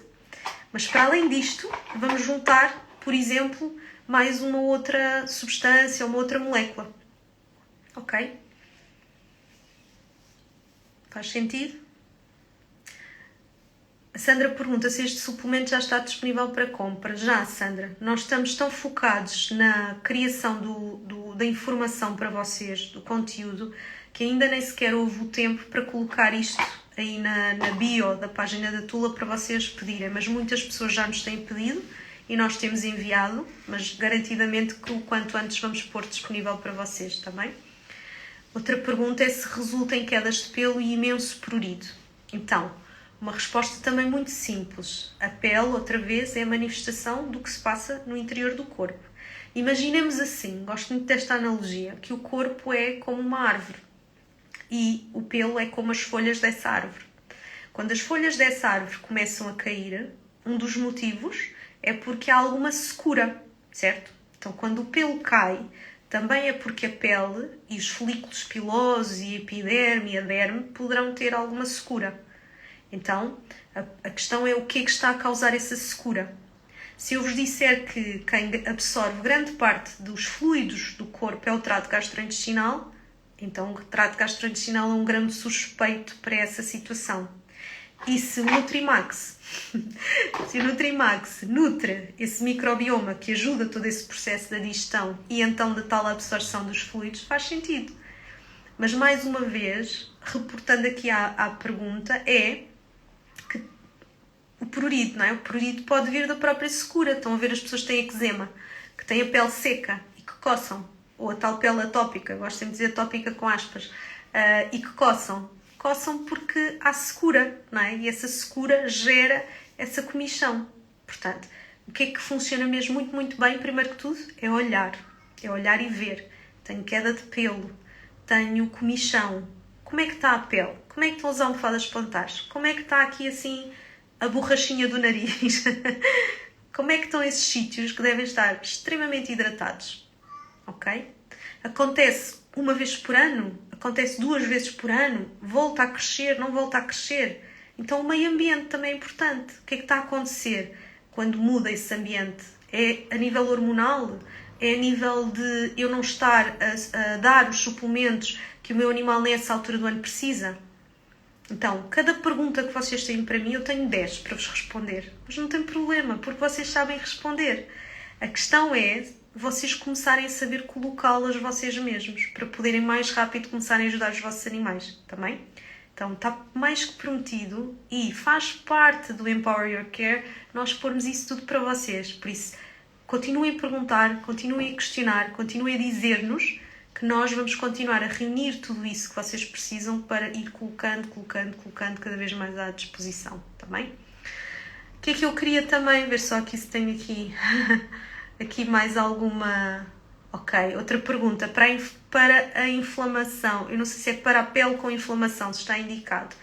mas para além disto, vamos juntar, por exemplo, mais uma outra substância, uma outra molécula. Ok? Faz sentido? A Sandra pergunta se este suplemento já está disponível para compra. Já, Sandra. Nós estamos tão focados na criação da informação para vocês, do conteúdo, que ainda nem sequer houve o tempo para colocar isto aí na bio da página da Tula para vocês pedirem. Mas muitas pessoas já nos têm pedido e nós temos enviado, mas garantidamente que o quanto antes vamos pôr disponível para vocês, está bem? Outra pergunta é se resulta em quedas de pelo e imenso prurido. Então, uma resposta também muito simples. A pele, outra vez, é a manifestação do que se passa no interior do corpo. Imaginemos assim, gosto muito desta analogia, que o corpo é como uma árvore e o pelo é como as folhas dessa árvore. Quando as folhas dessa árvore começam a cair, um dos motivos é porque há alguma secura, certo? Então, quando o pelo cai, também é porque a pele e os folículos pilosos e a epiderme e a derme poderão ter alguma secura. Então, a questão é o que é que está a causar essa secura. Se eu vos disser que quem absorve grande parte dos fluidos do corpo é o trato gastrointestinal, então o trato gastrointestinal é um grande suspeito para essa situação. E se o Nutrimax, nutre esse microbioma que ajuda todo esse processo da digestão e então da tal absorção dos fluidos, faz sentido. Mas mais uma vez, reportando aqui à pergunta, é que o prurido, não é? O prurido pode vir da própria secura. Estão a ver as pessoas que têm eczema, que têm a pele seca e que coçam, ou a tal pele atópica, gosto sempre de dizer atópica com aspas, e que coçam. Coçam porque há secura, não é? E essa secura gera essa comichão. Portanto, o que é que funciona mesmo muito, muito bem, primeiro que tudo, é olhar. É olhar e ver. Tenho queda de pelo, tenho comichão. Como é que está a pele? Como é que estão as almofadas plantares? Como é que está aqui assim a borrachinha do nariz? Como é que estão esses sítios que devem estar extremamente hidratados? Ok? Acontece uma vez por ano? Acontece 2 vezes por ano? Volta a crescer? Não volta a crescer? Então o meio ambiente também é importante. O que é que está a acontecer quando muda esse ambiente? É a nível hormonal? É a nível de eu não estar a dar os suplementos que o meu animal nessa altura do ano precisa? Então, cada pergunta que vocês têm para mim, eu tenho 10 para vos responder. Mas não tem problema, porque vocês sabem responder. A questão é vocês começarem a saber colocá-las vocês mesmos, para poderem mais rápido começarem a ajudar os vossos animais, também? Então, está mais que prometido e faz parte do Empower Your Care nós pormos isso tudo para vocês. Por isso, continuem a perguntar, continuem a questionar, continuem a dizer-nos que nós vamos continuar a reunir tudo isso que vocês precisam para ir colocando cada vez mais à disposição, está bem? O que é que eu queria também, ver só aqui se tenho aqui mais alguma... Ok, outra pergunta, para a inflamação, eu não sei se é para a pele com inflamação, se está indicado.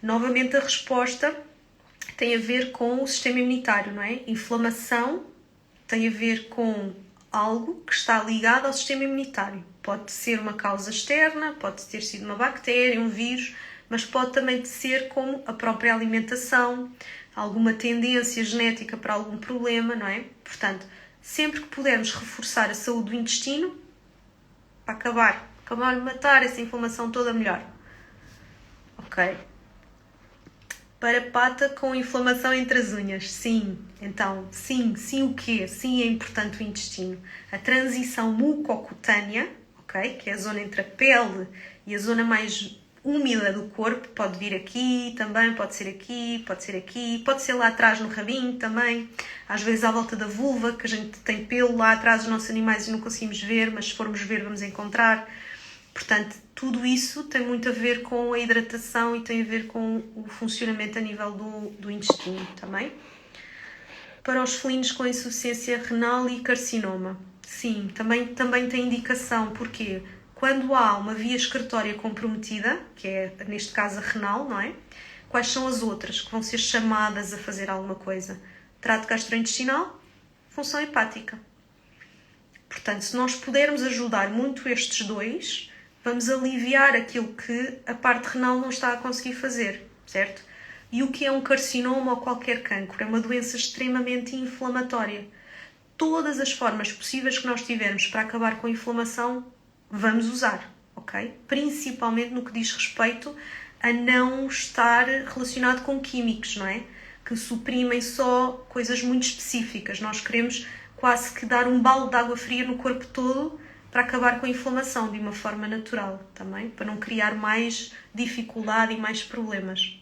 Novamente a resposta tem a ver com o sistema imunitário, não é? Inflamação tem a ver com algo que está ligado ao sistema imunitário. Pode ser uma causa externa, pode ter sido uma bactéria, um vírus, mas pode também ser como a própria alimentação, alguma tendência genética para algum problema, não é? Portanto, sempre que pudermos reforçar a saúde do intestino, para acabar de matar essa inflamação toda, melhor. Ok? Para pata com inflamação entre as unhas, sim. Então, sim o quê? Sim, é importante o intestino. A transição mucocutânea, ok? Que é a zona entre a pele e a zona mais úmida do corpo, pode vir aqui também, pode ser aqui, pode ser lá atrás no rabinho também, às vezes à volta da vulva, que a gente tem pelo lá atrás dos nossos animais e não conseguimos ver, mas se formos ver vamos encontrar. Portanto, tudo isso tem muito a ver com a hidratação e tem a ver com o funcionamento a nível do intestino também. Para os felinos com insuficiência renal e carcinoma, sim, também tem indicação. Porquê? Quando há uma via excretória comprometida, que é neste caso a renal, não é? Quais são as outras que vão ser chamadas a fazer alguma coisa? Trato gastrointestinal, função hepática. Portanto, se nós pudermos ajudar muito estes dois, vamos aliviar aquilo que a parte renal não está a conseguir fazer, certo? E o que é um carcinoma ou qualquer cancro? É uma doença extremamente inflamatória. Todas as formas possíveis que nós tivermos para acabar com a inflamação, vamos usar, ok? Principalmente no que diz respeito a não estar relacionado com químicos, não é? Que suprimem só coisas muito específicas. Nós queremos quase que dar um balde de água fria no corpo todo para acabar com a inflamação de uma forma natural também, para não criar mais dificuldade e mais problemas.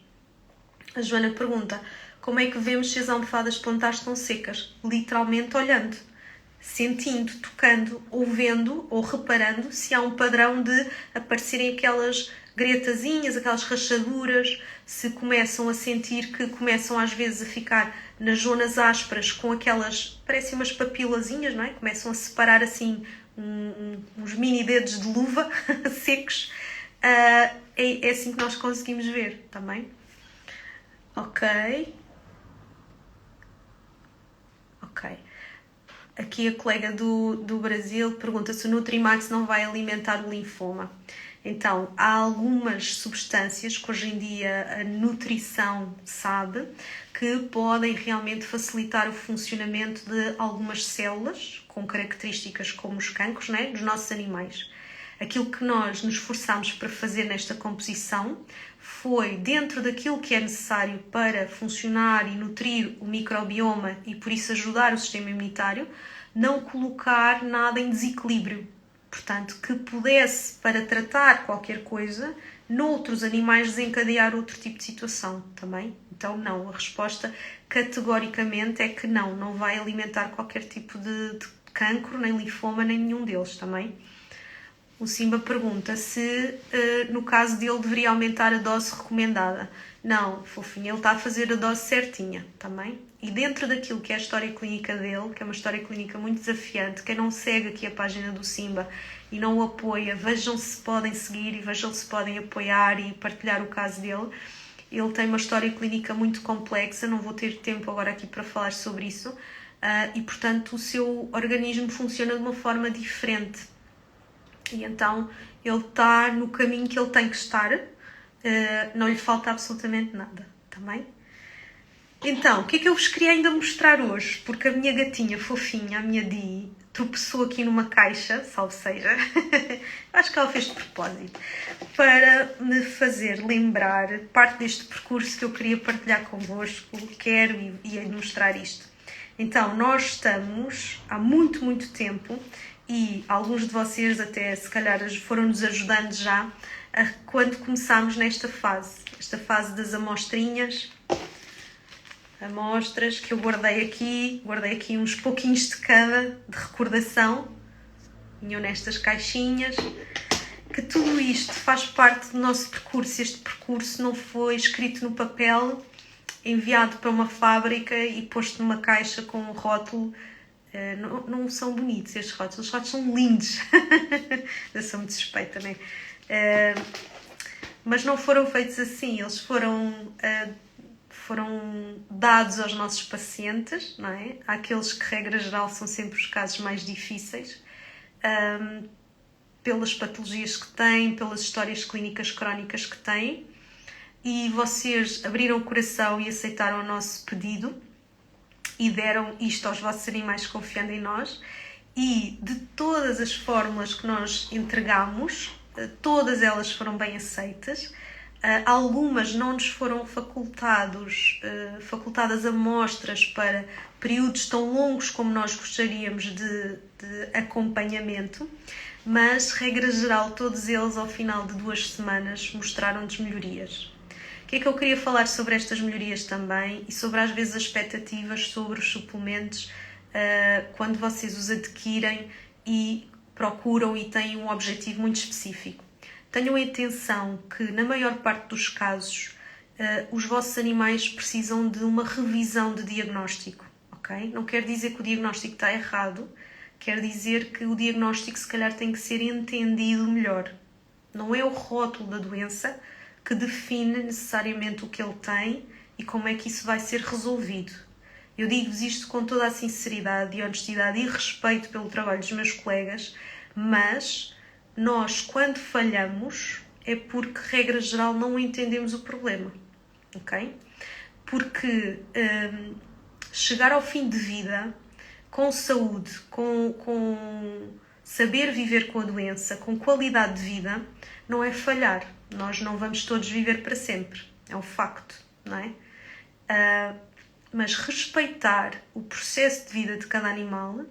A Joana pergunta, como é que vemos se as almofadas plantares estão secas? Literalmente olhando, sentindo, tocando, ou vendo, ou reparando se há um padrão de aparecerem aquelas gretazinhas, aquelas rachaduras, se começam a sentir que começam às vezes a ficar nas zonas ásperas com aquelas, parecem umas papilazinhas, não é? Começam a separar assim uns mini dedos de luva secos. É assim que nós conseguimos ver também. Ok. aqui a colega do Brasil pergunta se o Nutrimax não vai alimentar o linfoma. Então, há algumas substâncias que hoje em dia a nutrição sabe que podem realmente facilitar o funcionamento de algumas células com características como os cancros, né, dos nossos animais. Aquilo que nós nos esforçámos para fazer nesta composição foi, dentro daquilo que é necessário para funcionar e nutrir o microbioma e por isso ajudar o sistema imunitário, não colocar nada em desequilíbrio. Portanto, que pudesse, para tratar qualquer coisa, noutros animais desencadear outro tipo de situação também. Então, não. A resposta categoricamente é que não vai alimentar qualquer tipo de cancro, nem linfoma, nem nenhum deles também. O Simba pergunta se, no caso dele, deveria aumentar a dose recomendada. Não, fofinho, ele está a fazer a dose certinha também. E dentro daquilo que é a história clínica dele, que é uma história clínica muito desafiante, quem não segue aqui a página do Simba e não o apoia, vejam se podem seguir e vejam se podem apoiar e partilhar o caso dele. Ele tem uma história clínica muito complexa, não vou ter tempo agora aqui para falar sobre isso, e portanto o seu organismo funciona de uma forma diferente. E então ele está no caminho que ele tem que estar, não lhe falta absolutamente nada, também. Então, o que é que eu vos queria ainda mostrar hoje? Porque a minha gatinha fofinha, a minha Di, tropeçou aqui numa caixa, salve seja, acho que ela fez de propósito, para me fazer lembrar parte deste percurso que eu queria partilhar convosco, quero e mostrar isto. Então, nós estamos há muito, muito tempo, e alguns de vocês até se calhar foram-nos ajudando já, quando começámos nesta fase, esta fase das amostrinhas, amostras que eu guardei aqui uns pouquinhos de cada, de recordação, vinham nestas caixinhas, que tudo isto faz parte do nosso percurso. Este percurso não foi escrito no papel, enviado para uma fábrica e posto numa caixa com um rótulo. Não são bonitos estes rótulos, os rótulos são lindos. Eu sou muito suspeita, não é? Mas não foram feitos assim, eles foram dados aos nossos pacientes, não é? Àqueles que, regra geral, são sempre os casos mais difíceis, pelas patologias que têm, pelas histórias clínicas crónicas que têm, e vocês abriram o coração e aceitaram o nosso pedido e deram isto aos vossos animais confiando em nós, e de todas as fórmulas que nós entregamos, todas elas foram bem aceitas. Algumas não nos foram facultadas amostras para períodos tão longos como nós gostaríamos de acompanhamento, mas, regra geral, todos eles, ao final de 2 semanas, mostraram-nos melhorias. O que é que eu queria falar sobre estas melhorias também e sobre, às vezes, as expectativas sobre os suplementos quando vocês os adquirem e procuram e têm um objetivo muito específico. Tenham atenção que, na maior parte dos casos, os vossos animais precisam de uma revisão de diagnóstico, ok? Não quer dizer que o diagnóstico está errado, quer dizer que o diagnóstico, se calhar, tem que ser entendido melhor. Não é o rótulo da doença que define necessariamente o que ele tem e como é que isso vai ser resolvido. Eu digo-vos isto com toda a sinceridade e honestidade e respeito pelo trabalho dos meus colegas, mas nós, quando falhamos, é porque, regra geral, não entendemos o problema, ok? Porque chegar ao fim de vida com saúde, com saber viver com a doença, com qualidade de vida, não é falhar. Nós não vamos todos viver para sempre, é um facto, não é? Mas respeitar o processo de vida de cada animal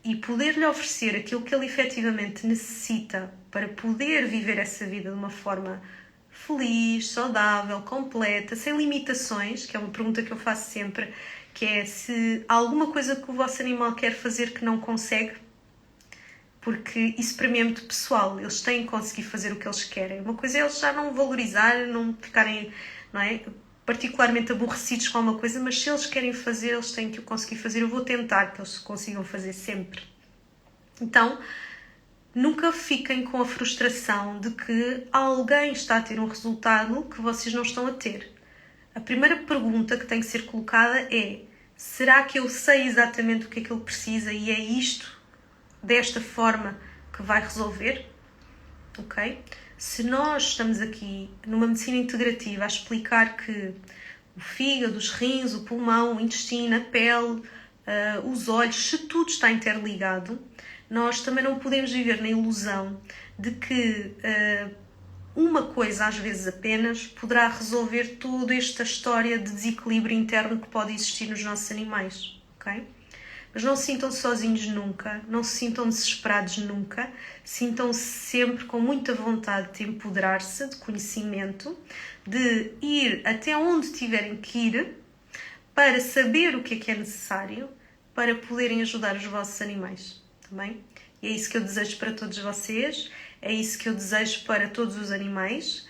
e poder-lhe oferecer aquilo que ele efetivamente necessita para poder viver essa vida de uma forma feliz, saudável, completa, sem limitações, que é uma pergunta que eu faço sempre, que é se há alguma coisa que o vosso animal quer fazer que não consegue, porque isso para mim é muito pessoal, eles têm que conseguir fazer o que eles querem. Uma coisa é eles já não valorizar, não ficarem, não é, particularmente aborrecidos com alguma coisa, mas se eles querem fazer, eles têm que o conseguir fazer. Eu vou tentar que eles consigam fazer sempre. Então, nunca fiquem com a frustração de que alguém está a ter um resultado que vocês não estão a ter. A primeira pergunta que tem que ser colocada é: Será que eu sei exatamente o que é que ele precisa e é isto, desta forma, que vai resolver? Ok? Se nós estamos aqui numa medicina integrativa a explicar que o fígado, os rins, o pulmão, o intestino, a pele, os olhos, se tudo está interligado, nós também não podemos viver na ilusão de que uma coisa, às vezes apenas, poderá resolver toda esta história de desequilíbrio interno que pode existir nos nossos animais, ok? Mas não se sintam sozinhos nunca, não se sintam desesperados nunca, sintam-se sempre com muita vontade de empoderar-se, de conhecimento, de ir até onde tiverem que ir para saber o que é necessário para poderem ajudar os vossos animais, também. E é isso que eu desejo para todos vocês, é isso que eu desejo para todos os animais,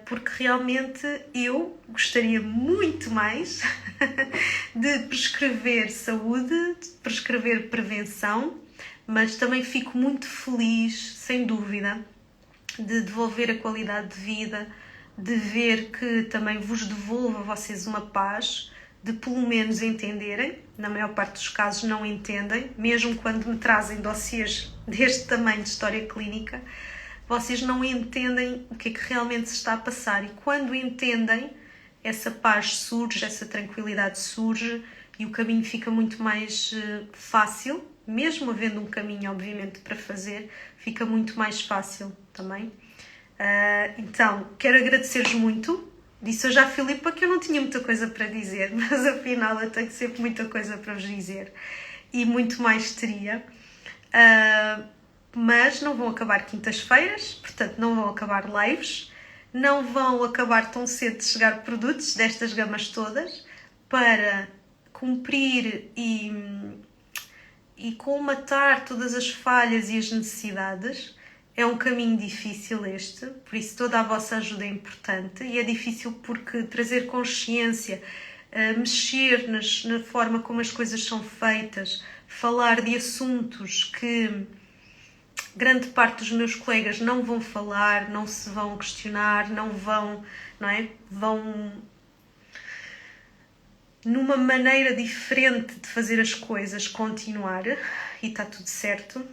porque realmente eu gostaria muito mais de prescrever saúde, de prescrever prevenção, mas também fico muito feliz, sem dúvida, de devolver a qualidade de vida, de ver que também vos devolvo a vocês uma paz, de pelo menos entenderem. Na maior parte dos casos não entendem, mesmo quando me trazem dossiês deste tamanho de história clínica, vocês não entendem o que é que realmente se está a passar, e quando entendem, essa paz surge, essa tranquilidade surge e o caminho fica muito mais fácil, mesmo havendo um caminho, obviamente, para fazer, fica muito mais fácil também. Então, quero agradecer-vos muito. Disse hoje à Filipa que eu não tinha muita coisa para dizer, mas afinal eu tenho sempre muita coisa para vos dizer e muito mais teria. Mas não vão acabar quintas-feiras, portanto não vão acabar lives, não vão acabar tão cedo de chegar produtos destas gamas todas para cumprir e colmatar todas as falhas e as necessidades. É um caminho difícil este, por isso toda a vossa ajuda é importante, e é difícil porque trazer consciência, mexer na forma como as coisas são feitas, falar de assuntos que grande parte dos meus colegas não vão falar, não se vão questionar, não é? Vão numa maneira diferente de fazer as coisas continuar, e está tudo certo.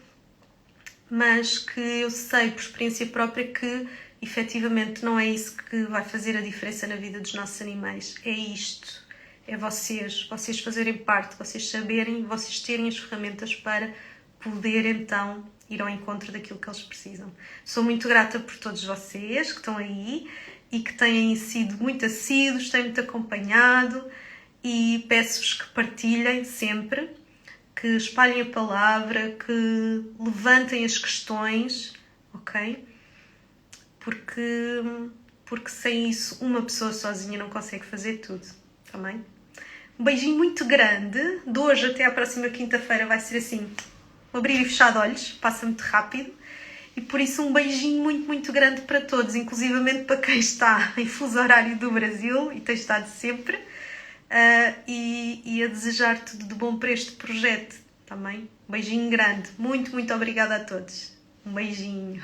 Mas que eu sei por experiência própria que efetivamente não é isso que vai fazer a diferença na vida dos nossos animais. É isto, é vocês fazerem parte, vocês saberem, vocês terem as ferramentas para poder então ir ao encontro daquilo que eles precisam. Sou muito grata por todos vocês que estão aí e que têm sido muito assíduos, têm muito acompanhado, e peço-vos que partilhem sempre, que espalhem a palavra, que levantem as questões, ok? Porque sem isso uma pessoa sozinha não consegue fazer tudo, também. Um beijinho muito grande, de hoje até à próxima quinta-feira vai ser assim, um abrir e fechar de olhos, passa muito rápido, e por isso um beijinho muito, muito grande para todos, inclusivamente para quem está em fuso horário do Brasil, e tem estado sempre, e a desejar tudo de bom para este projeto também. Um beijinho grande. Muito, muito obrigada a todos. Um beijinho.